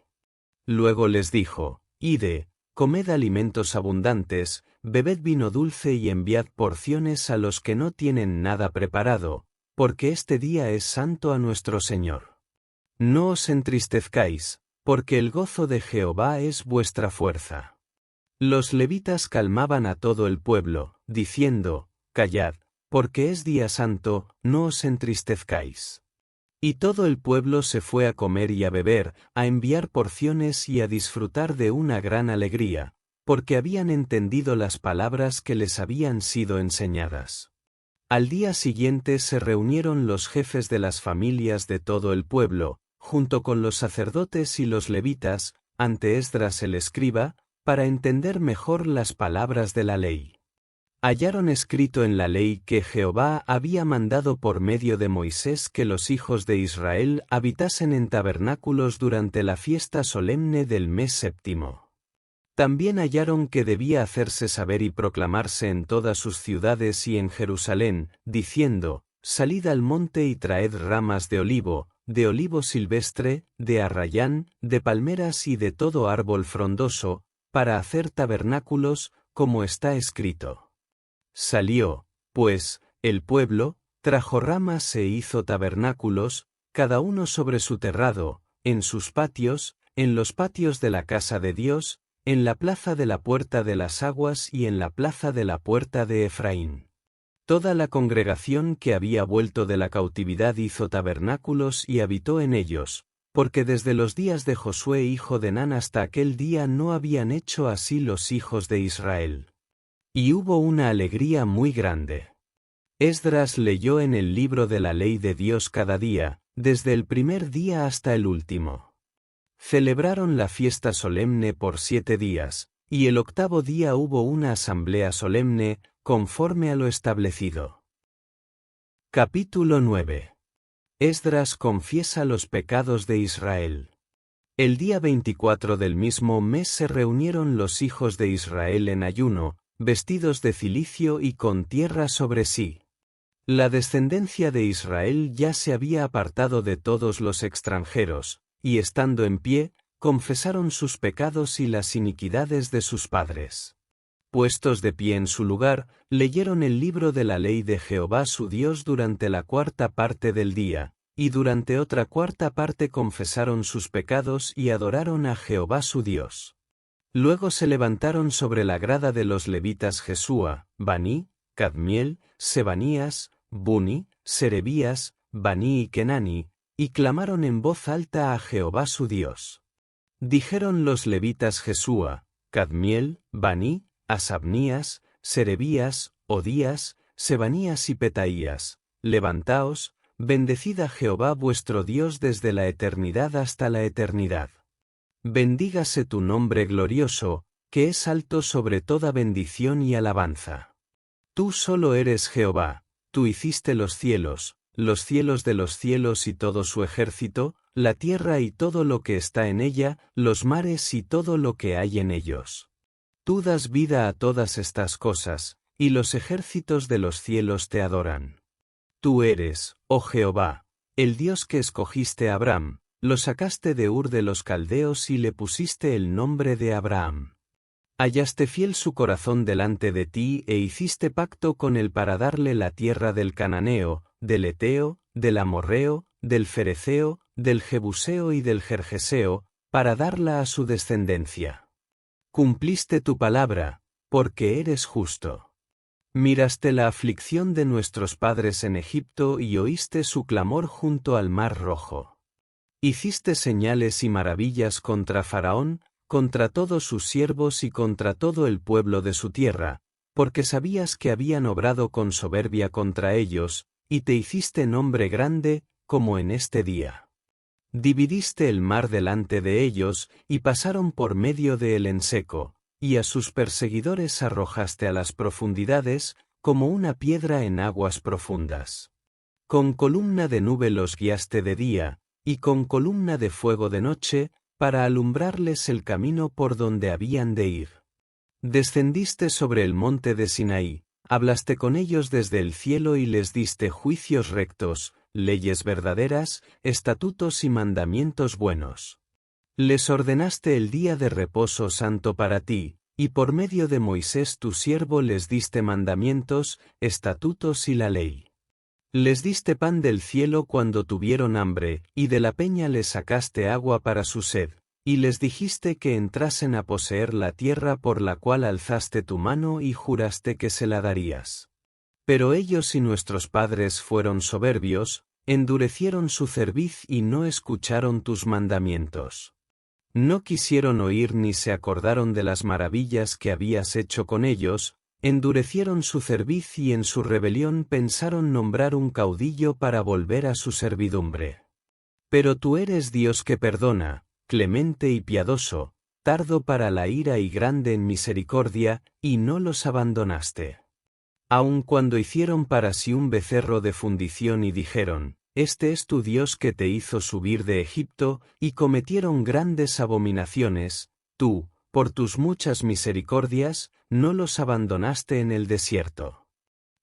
Luego les dijo, Ide, comed alimentos abundantes, bebed vino dulce y enviad porciones a los que no tienen nada preparado, porque este día es santo a nuestro Señor. No os entristezcáis, porque el gozo de Jehová es vuestra fuerza. Los levitas calmaban a todo el pueblo, diciendo, callad, porque es día santo, no os entristezcáis. Y todo el pueblo se fue a comer y a beber, a enviar porciones y a disfrutar de una gran alegría, porque habían entendido las palabras que les habían sido enseñadas. Al día siguiente se reunieron los jefes de las familias de todo el pueblo, junto con los sacerdotes y los levitas, ante Esdras el escriba, para entender mejor las palabras de la ley. Hallaron escrito en la ley que Jehová había mandado por medio de Moisés que los hijos de Israel habitasen en tabernáculos durante la fiesta solemne del mes séptimo. También hallaron que debía hacerse saber y proclamarse en todas sus ciudades y en Jerusalén, diciendo, salid al monte y traed ramas de olivo silvestre, de arrayán, de palmeras y de todo árbol frondoso, para hacer tabernáculos, como está escrito. Salió, pues, el pueblo, trajo ramas e hizo tabernáculos, cada uno sobre su terrado, en sus patios, en los patios de la casa de Dios, en la plaza de la puerta de las aguas y en la plaza de la puerta de Efraín. Toda la congregación que había vuelto de la cautividad hizo tabernáculos y habitó en ellos, porque desde los días de Josué hijo de Nun hasta aquel día no habían hecho así los hijos de Israel. Y hubo una alegría muy grande. Esdras leyó en el libro de la ley de Dios cada día, desde el primer día hasta el último. Celebraron la fiesta solemne por 7 días, y el octavo día hubo una asamblea solemne, conforme a lo establecido. Capítulo 9. Esdras confiesa los pecados de Israel. El día 24 del mismo mes se reunieron los hijos de Israel en ayuno, vestidos de cilicio y con tierra sobre sí. La descendencia de Israel ya se había apartado de todos los extranjeros, y estando en pie, confesaron sus pecados y las iniquidades de sus padres. Puestos de pie en su lugar, leyeron el libro de la ley de Jehová su Dios durante la cuarta parte del día, y durante otra cuarta parte confesaron sus pecados y adoraron a Jehová su Dios. Luego se levantaron sobre la grada de los levitas Jesúa, Baní, Cadmiel, Sebanías, Buni, Serebías, Baní y Kenani, y clamaron en voz alta a Jehová su Dios. Dijeron los levitas Jesúa, Cadmiel, Baní, Asabnías, Serebías, Odías, Sebanías y Petaías, levantaos, bendecid a Jehová vuestro Dios desde la eternidad hasta la eternidad. Bendígase tu nombre glorioso, que es alto sobre toda bendición y alabanza. Tú solo eres Jehová, tú hiciste los cielos de los cielos y todo su ejército, la tierra y todo lo que está en ella, los mares y todo lo que hay en ellos. Tú das vida a todas estas cosas, y los ejércitos de los cielos te adoran. Tú eres, oh Jehová, el Dios que escogiste a Abraham, lo sacaste de Ur de los Caldeos y le pusiste el nombre de Abraham. Hallaste fiel su corazón delante de ti e hiciste pacto con él para darle la tierra del Cananeo, del Eteo, del Amorreo, del Fereceo, del Jebuseo y del Gergeseo, para darla a su descendencia. Cumpliste tu palabra, porque eres justo. Miraste la aflicción de nuestros padres en Egipto y oíste su clamor junto al Mar Rojo. Hiciste señales y maravillas contra Faraón, contra todos sus siervos y contra todo el pueblo de su tierra, porque sabías que habían obrado con soberbia contra ellos, y te hiciste nombre grande, como en este día. Dividiste el mar delante de ellos, y pasaron por medio de él en seco, y a sus perseguidores arrojaste a las profundidades, como una piedra en aguas profundas. Con columna de nube los guiaste de día, y con columna de fuego de noche, para alumbrarles el camino por donde habían de ir. Descendiste sobre el monte de Sinaí, hablaste con ellos desde el cielo y les diste juicios rectos, leyes verdaderas, estatutos y mandamientos buenos. Les ordenaste el día de reposo santo para ti, y por medio de Moisés tu siervo les diste mandamientos, estatutos y la ley. Les diste pan del cielo cuando tuvieron hambre, y de la peña les sacaste agua para su sed, y les dijiste que entrasen a poseer la tierra por la cual alzaste tu mano y juraste que se la darías. Pero ellos y nuestros padres fueron soberbios, endurecieron su cerviz y no escucharon tus mandamientos. No quisieron oír ni se acordaron de las maravillas que habías hecho con ellos, endurecieron su cerviz y en su rebelión pensaron nombrar un caudillo para volver a su servidumbre. Pero tú eres Dios que perdona, clemente y piadoso, tardo para la ira y grande en misericordia, y no los abandonaste. Aun cuando hicieron para sí un becerro de fundición y dijeron, «Este es tu Dios que te hizo subir de Egipto», y cometieron grandes abominaciones, tú, por tus muchas misericordias, no los abandonaste en el desierto.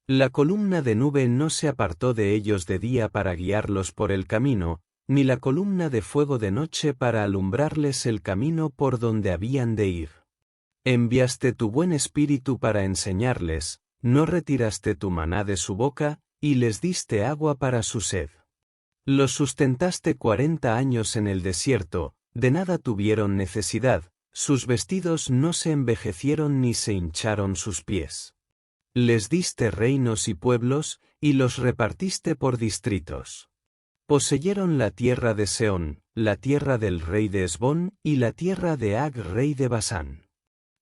La columna de nube no se apartó de ellos de día para guiarlos por el camino, ni la columna de fuego de noche para alumbrarles el camino por donde habían de ir. Enviaste tu buen espíritu para enseñarles, no retiraste tu maná de su boca, y les diste agua para su sed. Los sustentaste 40 años en el desierto, de nada tuvieron necesidad, sus vestidos no se envejecieron ni se hincharon sus pies. Les diste reinos y pueblos, y los repartiste por distritos. Poseyeron la tierra de Seón, la tierra del rey de Hesbón, y la tierra de Ag rey de Basán.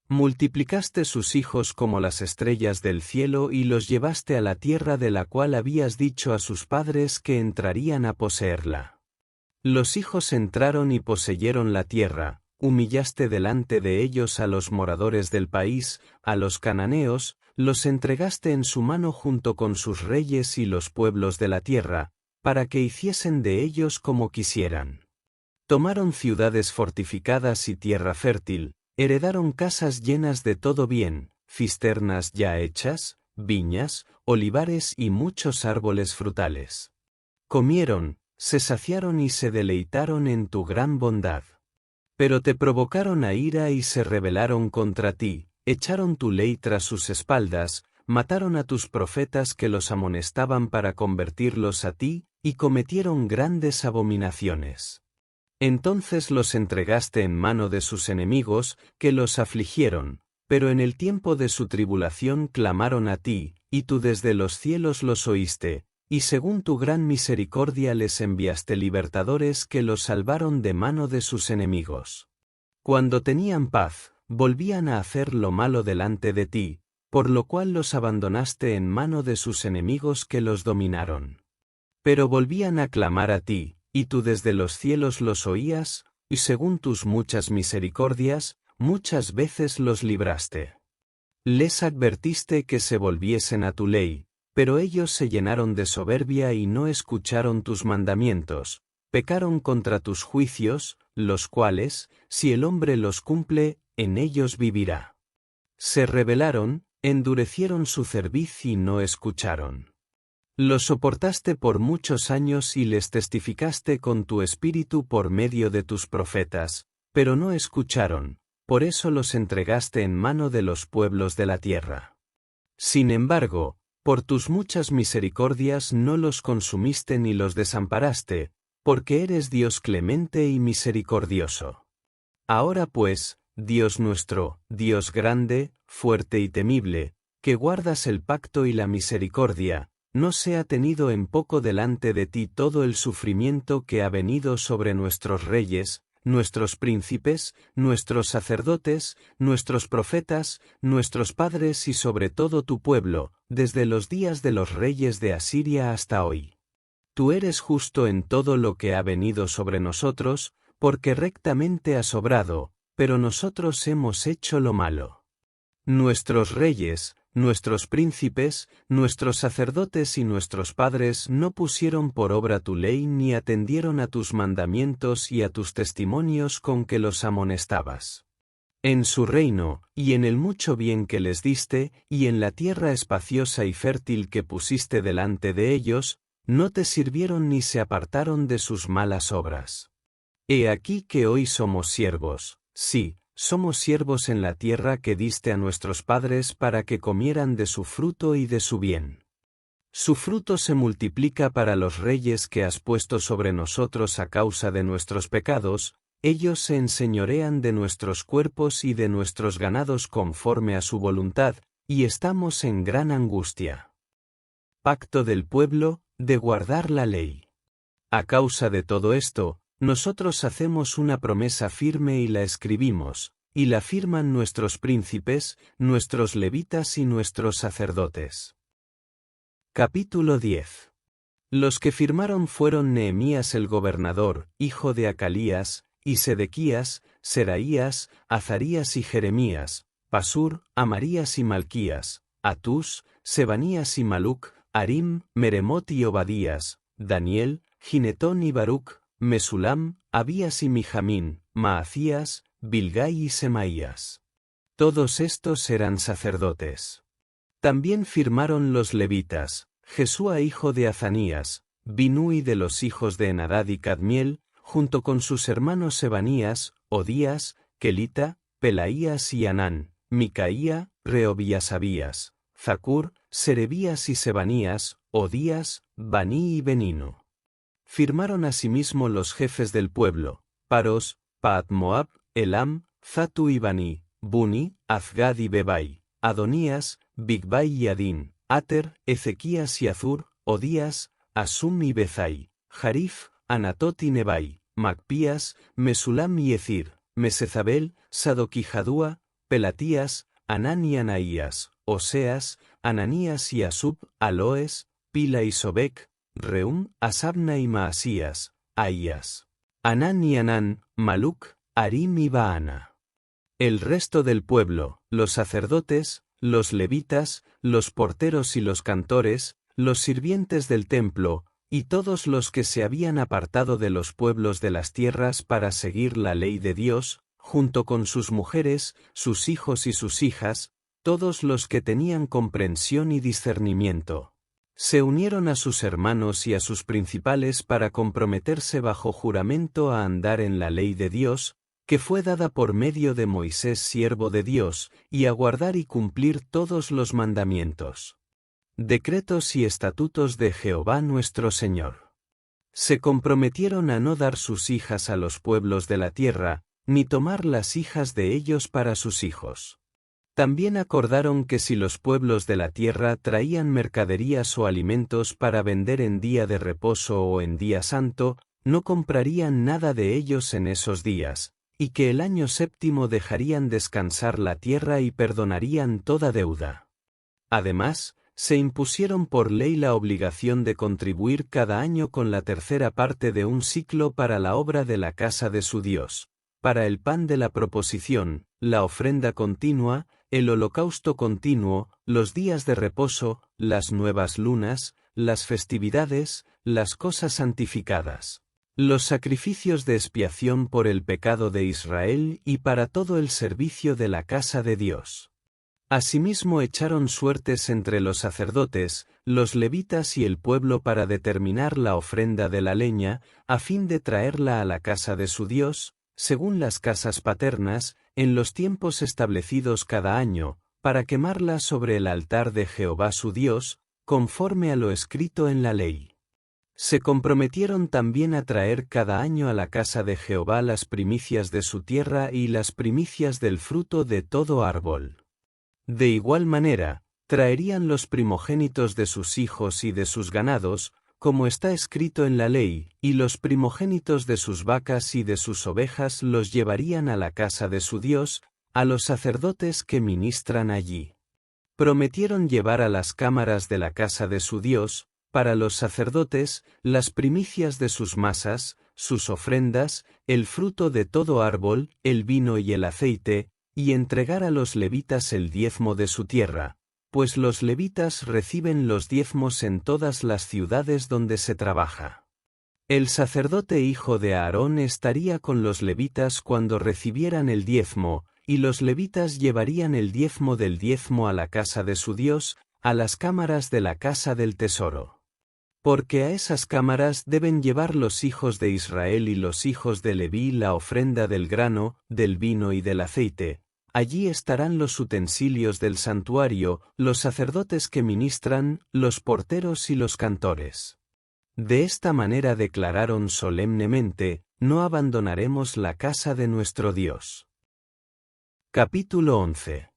Multiplicaste sus hijos como las estrellas del cielo y los llevaste a la tierra de la cual habías dicho a sus padres que entrarían a poseerla. Los hijos entraron y poseyeron la tierra, humillaste delante de ellos a los moradores del país, a los cananeos, los entregaste en su mano junto con sus reyes y los pueblos de la tierra, para que hiciesen de ellos como quisieran. Tomaron ciudades fortificadas y tierra fértil, heredaron casas llenas de todo bien, cisternas ya hechas, viñas, olivares y muchos árboles frutales. Comieron, se saciaron y se deleitaron en tu gran bondad. Pero te provocaron a ira y se rebelaron contra ti, echaron tu ley tras sus espaldas, mataron a tus profetas que los amonestaban para convertirlos a ti, y cometieron grandes abominaciones. Entonces los entregaste en mano de sus enemigos, que los afligieron, pero en el tiempo de su tribulación clamaron a ti, y tú desde los cielos los oíste, y según tu gran misericordia les enviaste libertadores que los salvaron de mano de sus enemigos. Cuando tenían paz, volvían a hacer lo malo delante de ti, por lo cual los abandonaste en mano de sus enemigos que los dominaron. Pero volvían a clamar a ti, y tú desde los cielos los oías, y según tus muchas misericordias, muchas veces los libraste. Les advertiste que se volviesen a tu ley, pero ellos se llenaron de soberbia y no escucharon tus mandamientos, pecaron contra tus juicios, los cuales, si el hombre los cumple, en ellos vivirá. Se rebelaron, endurecieron su cerviz y no escucharon. Los soportaste por muchos años y les testificaste con tu espíritu por medio de tus profetas, pero no escucharon, por eso los entregaste en mano de los pueblos de la tierra. Sin embargo, por tus muchas misericordias no los consumiste ni los desamparaste, porque eres Dios clemente y misericordioso. Ahora pues, Dios nuestro, Dios grande, fuerte y temible, que guardas el pacto y la misericordia, no sea tenido en poco delante de ti todo el sufrimiento que ha venido sobre nuestros reyes, nuestros príncipes, nuestros sacerdotes, nuestros profetas, nuestros padres y sobre todo tu pueblo, desde los días de los reyes de Asiria hasta hoy. Tú eres justo en todo lo que ha venido sobre nosotros, porque rectamente has obrado, pero nosotros hemos hecho lo malo. Nuestros reyes, nuestros príncipes, nuestros sacerdotes y nuestros padres no pusieron por obra tu ley ni atendieron a tus mandamientos y a tus testimonios con que los amonestabas. En su reino, y en el mucho bien que les diste, y en la tierra espaciosa y fértil que pusiste delante de ellos, no te sirvieron ni se apartaron de sus malas obras. He aquí que hoy somos siervos, sí, somos siervos en la tierra que diste a nuestros padres para que comieran de su fruto y de su bien. Su fruto se multiplica para los reyes que has puesto sobre nosotros a causa de nuestros pecados, ellos se enseñorean de nuestros cuerpos y de nuestros ganados conforme a su voluntad, y estamos en gran angustia. Pacto del pueblo, de guardar la ley. A causa de todo esto, nosotros hacemos una promesa firme y la escribimos, y la firman nuestros príncipes, nuestros levitas y nuestros sacerdotes. Capítulo 10. Los que firmaron fueron Nehemías el gobernador, hijo de Acalías, y Sedequías, Seraías, Azarías y Jeremías, Pasur, Amarías y Malquías, Atús, Sebanías y Maluc, Arim, Meremot y Obadías, Daniel, Ginetón y Baruc, Mesulam, Abías y Mijamín, Maacías, Bilgai y Semaías. Todos estos eran sacerdotes. También firmaron los levitas, Jesúa hijo de Azanías, Binui de los hijos de Enadad y Cadmiel, junto con sus hermanos Sebanías, Odías, Kelita, Pelaías y Anán, Micaía, Reobiasabías, Zacur, Serebías y Sebanías, Odías, Baní y Benino. Firmaron asimismo los jefes del pueblo, Paros, Paat-Moab, Elam, Zatu y Baní, Buni, Azgad y Bebai, Adonías, Bigbai y Adín, Ater, Ezequías y Azur, Odías, Asum y Bezai, Jarif, Anatot y Nebai, Macpías, Mesulam y Ecir, Mesezabel, Sadoc y Jadúa, Pelatías, Anán y Anaías, Oseas, Ananías y Asub, Aloes, Pila y Sobec, Reum, Asabna y Maasías, Ahías, Anán y Anán, Maluc, Arim y Baana. El resto del pueblo, los sacerdotes, los levitas, los porteros y los cantores, los sirvientes del templo, y todos los que se habían apartado de los pueblos de las tierras para seguir la ley de Dios, junto con sus mujeres, sus hijos y sus hijas, todos los que tenían comprensión y discernimiento, se unieron a sus hermanos y a sus principales para comprometerse bajo juramento a andar en la ley de Dios, que fue dada por medio de Moisés siervo de Dios, y a guardar y cumplir todos los mandamientos, decretos y estatutos de Jehová nuestro Señor. Se comprometieron a no dar sus hijas a los pueblos de la tierra, ni tomar las hijas de ellos para sus hijos. También acordaron que si los pueblos de la tierra traían mercaderías o alimentos para vender en día de reposo o en día santo, no comprarían nada de ellos en esos días, y que el año séptimo dejarían descansar la tierra y perdonarían toda deuda. Además, se impusieron por ley la obligación de contribuir cada año con la tercera parte de un siclo para la obra de la casa de su Dios, para el pan de la proposición, la ofrenda continua, el holocausto continuo, los días de reposo, las nuevas lunas, las festividades, las cosas santificadas, los sacrificios de expiación por el pecado de Israel y para todo el servicio de la casa de Dios. Asimismo echaron suertes entre los sacerdotes, los levitas y el pueblo para determinar la ofrenda de la leña, a fin de traerla a la casa de su Dios, según las casas paternas, en los tiempos establecidos cada año, para quemarla sobre el altar de Jehová su Dios, conforme a lo escrito en la ley. Se comprometieron también a traer cada año a la casa de Jehová las primicias de su tierra y las primicias del fruto de todo árbol. De igual manera, traerían los primogénitos de sus hijos y de sus ganados, como está escrito en la ley, y los primogénitos de sus vacas y de sus ovejas los llevarían a la casa de su Dios, a los sacerdotes que ministran allí. Prometieron llevar a las cámaras de la casa de su Dios, para los sacerdotes, las primicias de sus masas, sus ofrendas, el fruto de todo árbol, el vino y el aceite, y entregar a los levitas el diezmo de su tierra, pues los levitas reciben los diezmos en todas las ciudades donde se trabaja. El sacerdote hijo de Aarón estaría con los levitas cuando recibieran el diezmo, y los levitas llevarían el diezmo del diezmo a la casa de su Dios, a las cámaras de la casa del tesoro. Porque a esas cámaras deben llevar los hijos de Israel y los hijos de Leví la ofrenda del grano, del vino y del aceite. Allí estarán los utensilios del santuario, los sacerdotes que ministran, los porteros y los cantores. De esta manera declararon solemnemente: no abandonaremos la casa de nuestro Dios. Capítulo 11.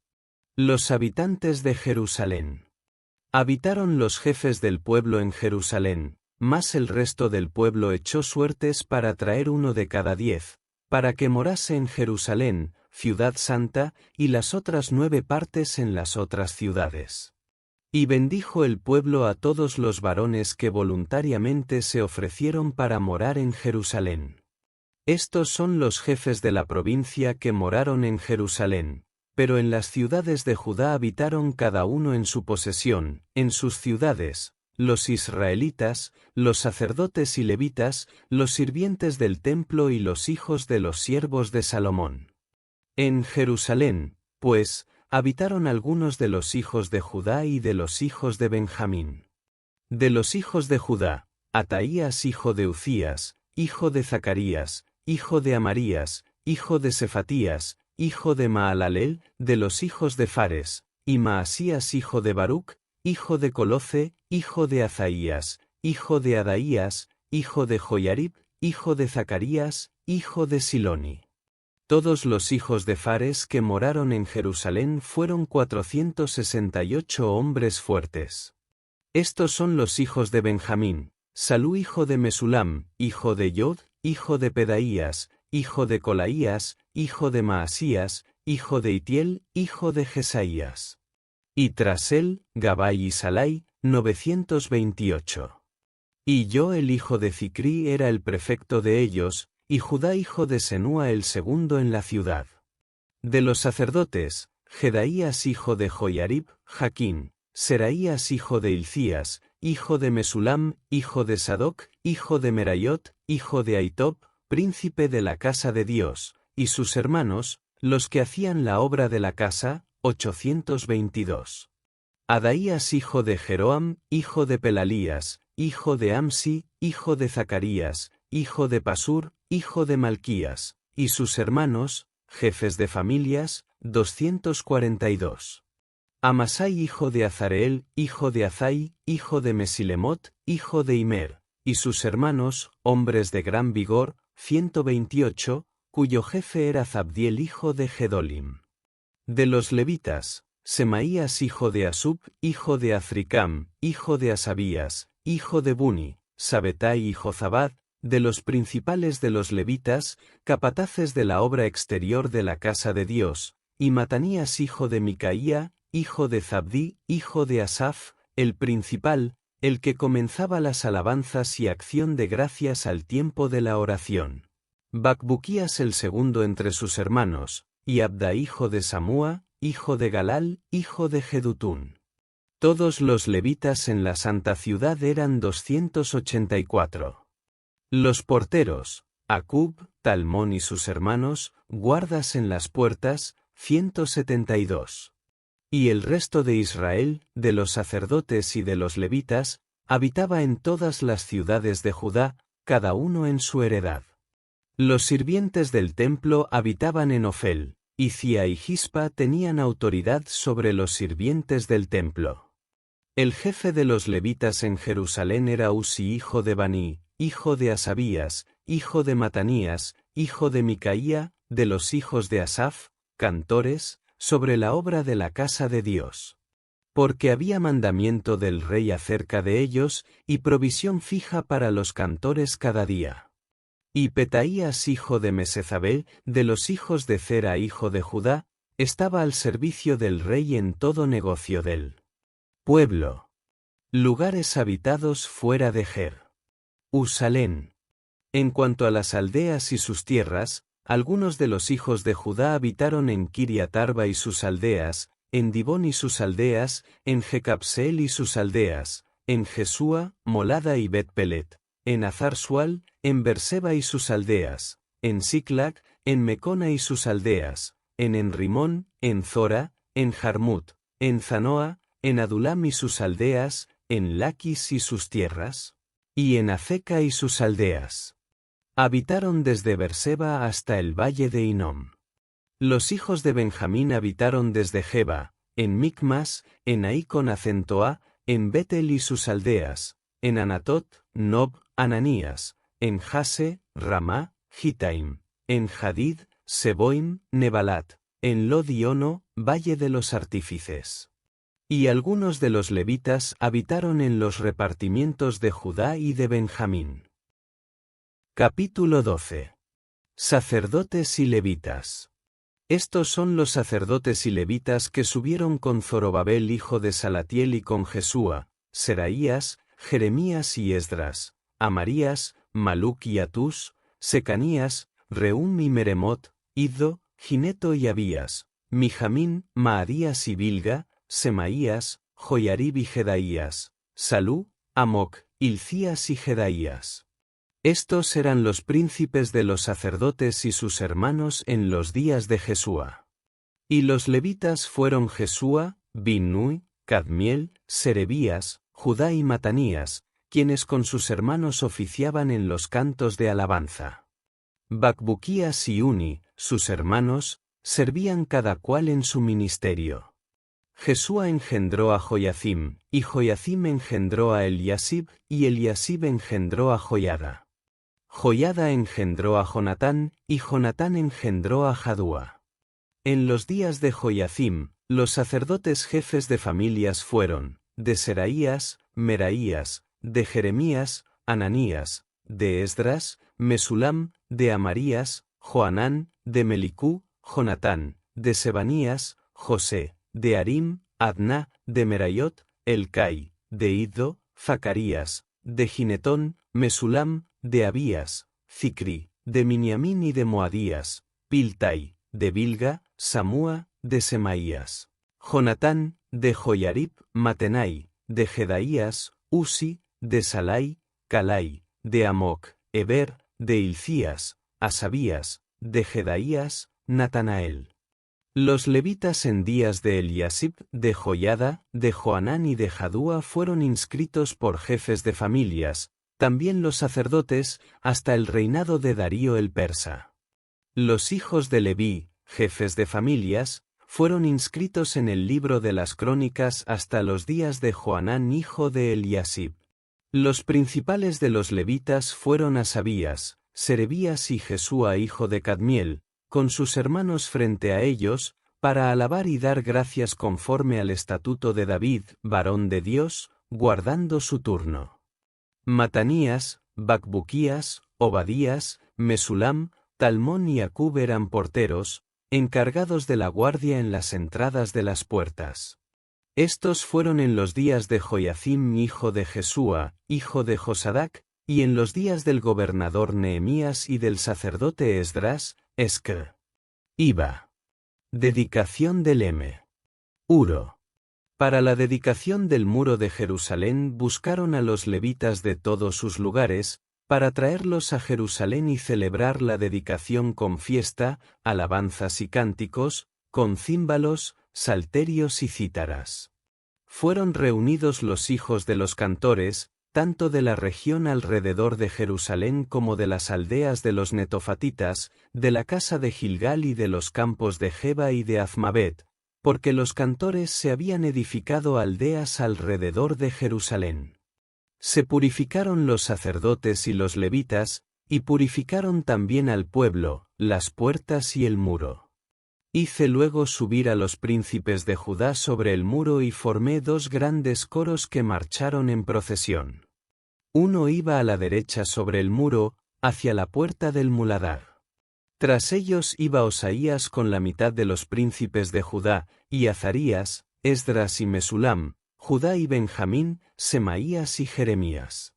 Los habitantes de Jerusalén. Habitaron los jefes del pueblo en Jerusalén, mas el resto del pueblo echó suertes para traer 1 de cada 10, para que morase en Jerusalén, ciudad santa, y las otras 9 partes en las otras ciudades. Y bendijo el pueblo a todos los varones que voluntariamente se ofrecieron para morar en Jerusalén. Estos son los jefes de la provincia que moraron en Jerusalén. Pero en las ciudades de Judá habitaron cada uno en su posesión, en sus ciudades, los israelitas, los sacerdotes y levitas, los sirvientes del templo y los hijos de los siervos de Salomón. En Jerusalén, pues, habitaron algunos de los hijos de Judá y de los hijos de Benjamín. De los hijos de Judá, Ataías hijo de Ucías, hijo de Zacarías, hijo de Amarías, hijo de Sefatías, hijo de Maalalel, de los hijos de Fares, y Maasías hijo de Baruc, hijo de Coloce, hijo de Azaías, hijo de Adaías, hijo de Joiarib, hijo de Zacarías, hijo de Siloni. Todos los hijos de Fares que moraron en Jerusalén fueron 468 hombres fuertes. Estos son los hijos de Benjamín: Salú hijo de Mesulam, hijo de Yod, hijo de Pedaías, hijo de Colaías, hijo de Maasías, hijo de Itiel, hijo de Jesaías. Y tras él, Gabai y Salai, 928. Y yo el hijo de Zicrí era el prefecto de ellos, y Judá hijo de Senúa el segundo en la ciudad. De los sacerdotes, Jedaías hijo de Joiarib, Jaquín, Seraías hijo de Hilcías, hijo de Mesulam, hijo de Sadoc, hijo de Merayot, hijo de Aitob, príncipe de la casa de Dios, y sus hermanos, los que hacían la obra de la casa, 822. Adaías hijo de Jeroam, hijo de Pelalías, hijo de Amsi, hijo de Zacarías, hijo de Pasur, hijo de Malquías, y sus hermanos, jefes de familias, 242. Amasai hijo de Azareel, hijo de Azai, hijo de Mesilemot, hijo de Imer, y sus hermanos, hombres de gran vigor, 128, cuyo jefe era Zabdiel hijo de Gedolim. De los levitas, Semaías hijo de Asub, hijo de Azricam, hijo de Asabías, hijo de Buni, Sabetai y Jozabad. De los principales de los levitas, capataces de la obra exterior de la casa de Dios, y Matanías hijo de Micaía, hijo de Zabdí, hijo de Asaf, el principal, el que comenzaba las alabanzas y acción de gracias al tiempo de la oración. Bacbuquías el segundo entre sus hermanos, y Abda hijo de Samúa, hijo de Galal, hijo de Jedutún. Todos los levitas en la santa ciudad eran 284. Los porteros, Acub, Talmón y sus hermanos, guardas en las puertas, 172. Y el resto de Israel, de los sacerdotes y de los levitas, habitaba en todas las ciudades de Judá, cada uno en su heredad. Los sirvientes del templo habitaban en Ofel, y Cia y Gispa tenían autoridad sobre los sirvientes del templo. El jefe de los levitas en Jerusalén era Uzi hijo de Bani, hijo de Asabías, hijo de Matanías, hijo de Micaía, de los hijos de Asaf, cantores, sobre la obra de la casa de Dios. Porque había mandamiento del rey acerca de ellos, y provisión fija para los cantores cada día. Y Petaías hijo de Mesezabel, de los hijos de Zera hijo de Judá, estaba al servicio del rey en todo negocio del pueblo. Lugares habitados fuera de Jerusalén. En cuanto a las aldeas y sus tierras, algunos de los hijos de Judá habitaron en Kiriat Arba y sus aldeas, en Dibón y sus aldeas, en Jecabseel y sus aldeas, en Jesúa, Molada y Bet-Pelet, en Azar-Sual, en Berseba y sus aldeas, en Siclag, en Mecona y sus aldeas, en Enrimón, en Zora, en Jarmut, en Zanoa, en Adulam y sus aldeas, en Laquis y sus tierras, y en Azeca y sus aldeas. Habitaron desde Berseba hasta el valle de Hinnom. Los hijos de Benjamín habitaron desde Geba, en Micmas, en Ahí con acento A, en Betel y sus aldeas, en Anatot, Nob, Ananías, en Jase, Ramá, Gitaim, en Hadid, Seboim, Nebalat, en Lod y Ono, valle de los artífices. Y algunos de los levitas habitaron en los repartimientos de Judá y de Benjamín. Capítulo 12. Sacerdotes y levitas. Estos son los sacerdotes y levitas que subieron con Zorobabel hijo de Salatiel y con Jesúa, Seraías, Jeremías y Esdras, Amarías, Maluc y Atus, Secanías, Reum y Meremot, Iddo, Gineto y Abías, Mijamín, Maadías y Bilga, Semaías, Joiarib y Jedaías, Salú, Amoc, Hilcías y Jedaías. Estos eran los príncipes de los sacerdotes y sus hermanos en los días de Jesúa. Y los levitas fueron Jesúa, Binnui, Cadmiel, Serebías, Judá y Matanías, quienes con sus hermanos oficiaban en los cantos de alabanza. Bacbuquías y Uni, sus hermanos, servían cada cual en su ministerio. Jesúa engendró a Joiacim, y Joiacim engendró a Eliasib, y Eliasib engendró a Joiada. Joiada engendró a Jonatán, y Jonatán engendró a Jadúa. En los días de Joiacim, los sacerdotes jefes de familias fueron, de Seraías, Meraías, de Jeremías, Ananías, de Esdras, Mesulam, de Amarías, Joanán, de Melicú, Jonatán, de Sebanías, José, de Arim, Adná, de Merayot, Elcai, de Iddo, Zacarías, de Ginetón, Mesulam, de Abías, Zicri, de Miniamín y de Moadías, Piltai, de Bilga, Samúa, de Semaías, Jonatán, de Joiarib, Matenai, de Jedaías, Usi, de Salai, Calai, de Amoc, Eber, de Hilcías, Asabías, de Jedaías, Natanael. Los levitas en días de Eliasib, de Joiada, de Joanán y de Jadúa fueron inscritos por jefes de familias, también los sacerdotes, hasta el reinado de Darío el persa. Los hijos de Leví, jefes de familias, fueron inscritos en el libro de las crónicas hasta los días de Joanán hijo de Eliasib. Los principales de los levitas fueron Asabías, Serebías y Jesúa hijo de Cadmiel, con sus hermanos frente a ellos, para alabar y dar gracias conforme al estatuto de David, varón de Dios, guardando su turno. Matanías, Bacbuquías, Obadías, Mesulam, Talmón y Acub eran porteros, encargados de la guardia en las entradas de las puertas. Estos fueron en los días de Joiacim hijo de Jesúa, hijo de Josadac, y en los días del gobernador Nehemías y del sacerdote Esdras, Escr. Iba. Dedicación del M. Uro. Para la dedicación del muro de Jerusalén buscaron a los levitas de todos sus lugares, para traerlos a Jerusalén y celebrar la dedicación con fiesta, alabanzas y cánticos, con címbalos, salterios y cítaras. Fueron reunidos los hijos de los cantores, tanto de la región alrededor de Jerusalén como de las aldeas de los netofatitas, de la casa de Gilgal y de los campos de Geba y de Azmabet, porque los cantores se habían edificado aldeas alrededor de Jerusalén. Se purificaron los sacerdotes y los levitas, y purificaron también al pueblo, las puertas y el muro. Hice luego subir a los príncipes de Judá sobre el muro y formé dos grandes coros que marcharon en procesión. Uno iba a la derecha sobre el muro, hacia la puerta del muladar. Tras ellos iba Osaías con la mitad de los príncipes de Judá, y Azarías, Esdras y Mesulam, Judá y Benjamín, Semaías y Jeremías.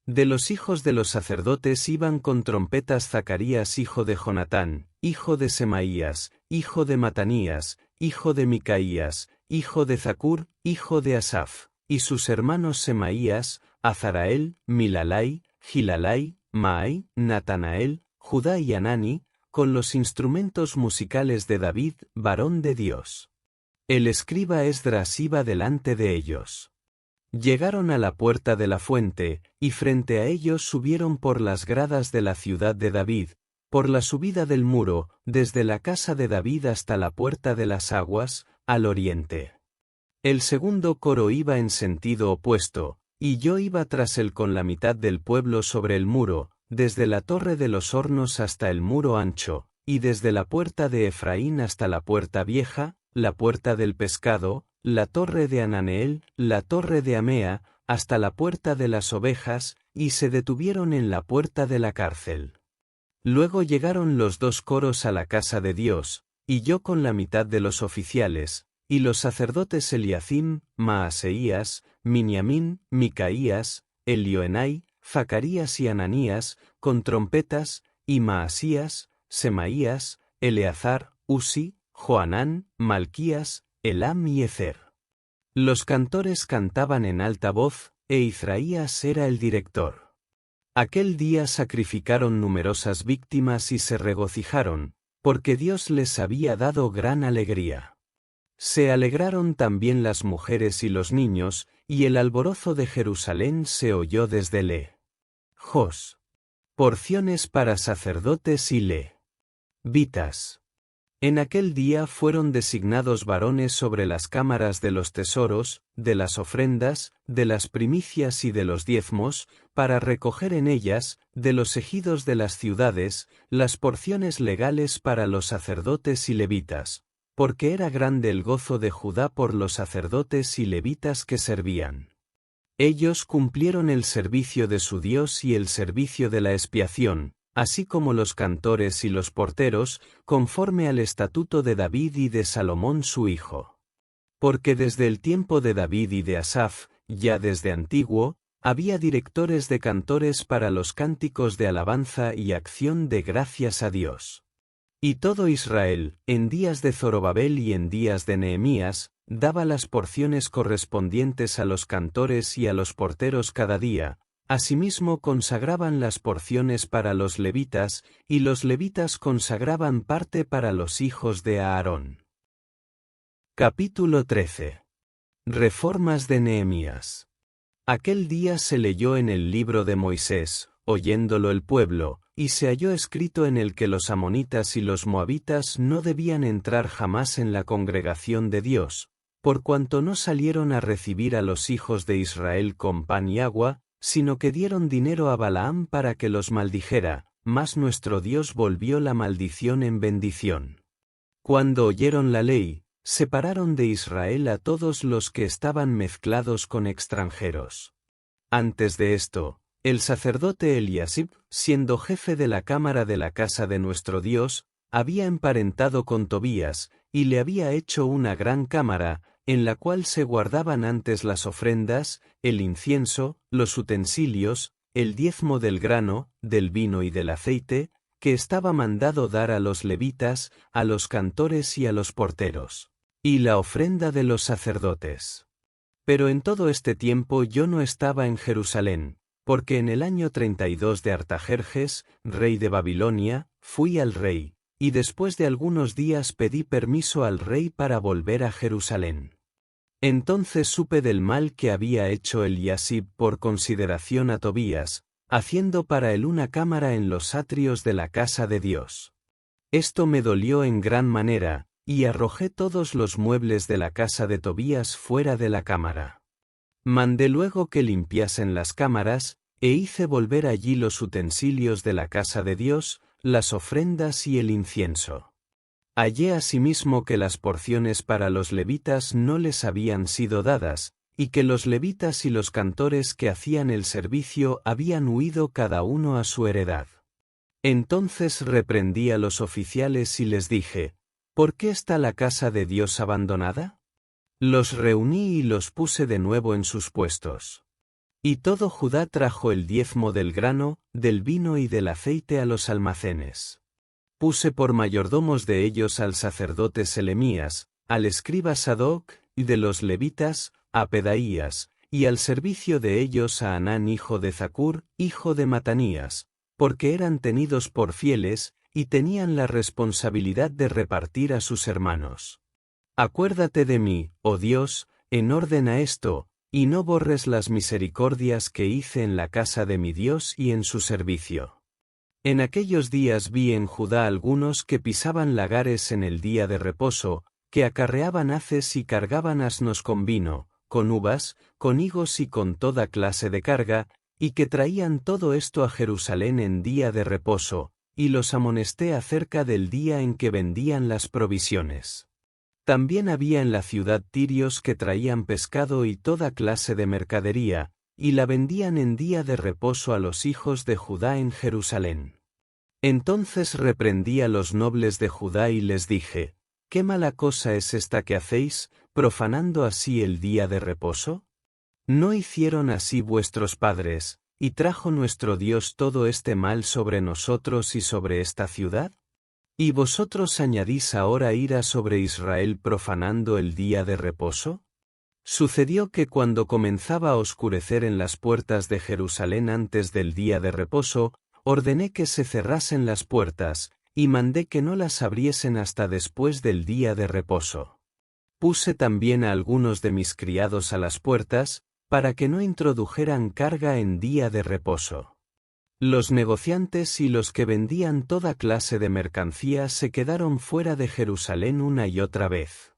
De los hijos de los sacerdotes iban con trompetas Zacarías hijo de Jonatán, hijo de Semaías, hijo de Matanías, hijo de Micaías, hijo de Zacur, hijo de Asaf, y sus hermanos Semaías, Azarael, Milalai, Gilalai, Maai, Natanael, Judá y Anani, con los instrumentos musicales de David, varón de Dios. El escriba Esdras iba delante de ellos. Llegaron a la puerta de la fuente, y frente a ellos subieron por las gradas de la ciudad de David, por la subida del muro, desde la casa de David hasta la puerta de las aguas, al oriente. El segundo coro iba en sentido opuesto, y yo iba tras él con la mitad del pueblo sobre el muro, desde la torre de los hornos hasta el muro ancho, y desde la puerta de Efraín hasta la puerta vieja, la puerta del pescado, la torre de Ananeel, la torre de Amea, hasta la puerta de las ovejas, y se detuvieron en la puerta de la cárcel. Luego llegaron los dos coros a la casa de Dios, y yo con la mitad de los oficiales, y los sacerdotes Eliacim, Maaseías, Miniamín, Micaías, Elioenai, Zacarías y Ananías, con trompetas, y Maasías, Semaías, Eleazar, Usi, Joanán, Malquías, Elam y Ezer. Los cantores cantaban en alta voz, e Israías era el director. Aquel día sacrificaron numerosas víctimas y se regocijaron, porque Dios les había dado gran alegría. Se alegraron también las mujeres y los niños, y el alborozo de Jerusalén se oyó desde Jos. Porciones para sacerdotes y Levitas. En aquel día fueron designados varones sobre las cámaras de los tesoros, de las ofrendas, de las primicias y de los diezmos, para recoger en ellas, de los ejidos de las ciudades, las porciones legales para los sacerdotes y levitas, porque era grande el gozo de Judá por los sacerdotes y levitas que servían. Ellos cumplieron el servicio de su Dios y el servicio de la expiación, así como los cantores y los porteros, conforme al estatuto de David y de Salomón su hijo. Porque desde el tiempo de David y de Asaf, ya desde antiguo, había directores de cantores para los cánticos de alabanza y acción de gracias a Dios. Y todo Israel, en días de Zorobabel y en días de Nehemías, daba las porciones correspondientes a los cantores y a los porteros cada día. Asimismo consagraban las porciones para los levitas, y los levitas consagraban parte para los hijos de Aarón. Capítulo 13. Reformas de Nehemías. Aquel día se leyó en el libro de Moisés, oyéndolo el pueblo, y se halló escrito en el que los amonitas y los moabitas no debían entrar jamás en la congregación de Dios, por cuanto no salieron a recibir a los hijos de Israel con pan y agua, sino que dieron dinero a Balaam para que los maldijera, mas nuestro Dios volvió la maldición en bendición. Cuando oyeron la ley, separaron de Israel a todos los que estaban mezclados con extranjeros. Antes de esto, el sacerdote Eliasib, siendo jefe de la cámara de la casa de nuestro Dios, había emparentado con Tobías, y le había hecho una gran cámara, en la cual se guardaban antes las ofrendas, el incienso, los utensilios, el diezmo del grano, del vino y del aceite, que estaba mandado dar a los levitas, a los cantores y a los porteros, y la ofrenda de los sacerdotes. Pero en todo este tiempo yo no estaba en Jerusalén, porque en el año 32 de Artajerjes, rey de Babilonia, fui al rey, y después de algunos días pedí permiso al rey para volver a Jerusalén. Entonces supe del mal que había hecho Eliasib por consideración a Tobías, haciendo para él una cámara en los atrios de la casa de Dios. Esto me dolió en gran manera, y arrojé todos los muebles de la casa de Tobías fuera de la cámara. Mandé luego que limpiasen las cámaras, e hice volver allí los utensilios de la casa de Dios, las ofrendas y el incienso. Hallé asimismo que las porciones para los levitas no les habían sido dadas, y que los levitas y los cantores que hacían el servicio habían huido cada uno a su heredad. Entonces reprendí a los oficiales y les dije, ¿por qué está la casa de Dios abandonada? Los reuní y los puse de nuevo en sus puestos. Y todo Judá trajo el diezmo del grano, del vino y del aceite a los almacenes. Puse por mayordomos de ellos al sacerdote Selemías, al escriba Sadoc, y de los levitas, a Pedaías, y al servicio de ellos a Anán hijo de Zacur, hijo de Matanías, porque eran tenidos por fieles, y tenían la responsabilidad de repartir a sus hermanos. Acuérdate de mí, oh Dios, en orden a esto, y no borres las misericordias que hice en la casa de mi Dios y en su servicio. En aquellos días vi en Judá algunos que pisaban lagares en el día de reposo, que acarreaban haces y cargaban asnos con vino, con uvas, con higos y con toda clase de carga, y que traían todo esto a Jerusalén en día de reposo, y los amonesté acerca del día en que vendían las provisiones. También había en la ciudad tirios que traían pescado y toda clase de mercadería, y la vendían en día de reposo a los hijos de Judá en Jerusalén. Entonces reprendí a los nobles de Judá y les dije: ¿Qué mala cosa es esta que hacéis, profanando así el día de reposo? ¿No hicieron así vuestros padres, y trajo nuestro Dios todo este mal sobre nosotros y sobre esta ciudad? ¿Y vosotros añadís ahora ira sobre Israel profanando el día de reposo? Sucedió que cuando comenzaba a oscurecer en las puertas de Jerusalén antes del día de reposo, ordené que se cerrasen las puertas, y mandé que no las abriesen hasta después del día de reposo. Puse también a algunos de mis criados a las puertas, para que no introdujeran carga en día de reposo. Los negociantes y los que vendían toda clase de mercancía se quedaron fuera de Jerusalén una y otra vez.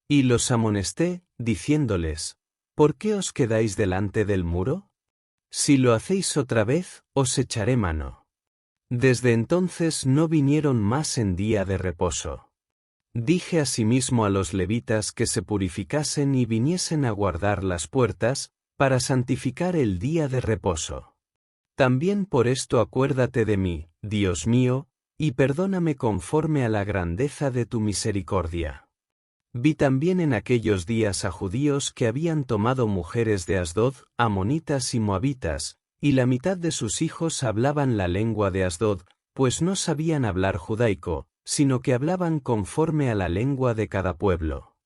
Y los amonesté, diciéndoles: ¿Por qué os quedáis delante del muro? Si lo hacéis otra vez, os echaré mano. Desde entonces no vinieron más en día de reposo. Dije asimismo a los levitas que se purificasen y viniesen a guardar las puertas, para santificar el día de reposo. También por esto acuérdate de mí, Dios mío, y perdóname conforme a la grandeza de tu misericordia. Vi también en aquellos días a judíos que habían tomado mujeres de Asdod, amonitas y moabitas, y la mitad de sus hijos hablaban la lengua de Asdod, pues no sabían hablar judaico, sino que hablaban conforme a la lengua de cada pueblo.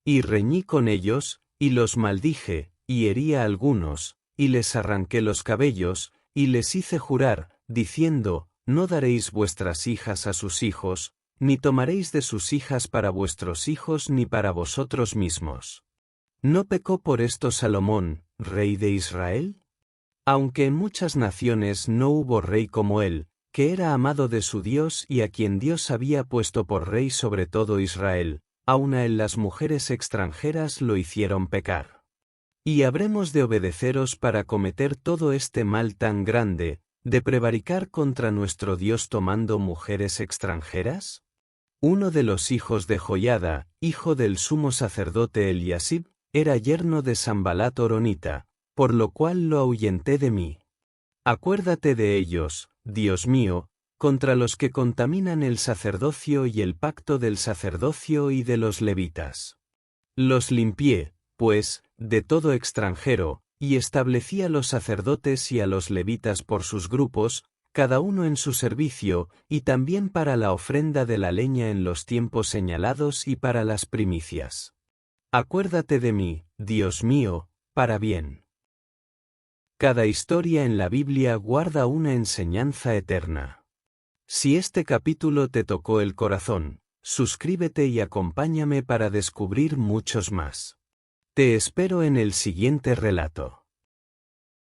Y reñí con ellos, y los maldije, y herí a algunos, y les arranqué los cabellos, y les hice jurar, diciendo: No daréis vuestras hijas a sus hijos, ni tomaréis de sus hijas para vuestros hijos ni para vosotros mismos. ¿No pecó por esto Salomón, rey de Israel? Aunque en muchas naciones no hubo rey como él, que era amado de su Dios y a quien Dios había puesto por rey sobre todo Israel, aun a él las mujeres extranjeras lo hicieron pecar. ¿Y habremos de obedeceros para cometer todo este mal tan grande, de prevaricar contra nuestro Dios tomando mujeres extranjeras? Uno de los hijos de Joiada, hijo del sumo sacerdote Eliasib, era yerno de Sanbalat horonita, por lo cual lo ahuyenté de mí. Acuérdate de ellos, Dios mío, contra los que contaminan el sacerdocio y el pacto del sacerdocio y de los levitas. Los limpié, pues, de todo extranjero, y establecí a los sacerdotes y a los levitas por sus grupos, cada uno en su servicio, y también para la ofrenda de la leña en los tiempos señalados y para las primicias. Acuérdate de mí, Dios mío, para bien. Cada historia en la Biblia guarda una enseñanza eterna. Si este capítulo te tocó el corazón, suscríbete y acompáñame para descubrir muchos más. Te espero en el siguiente relato.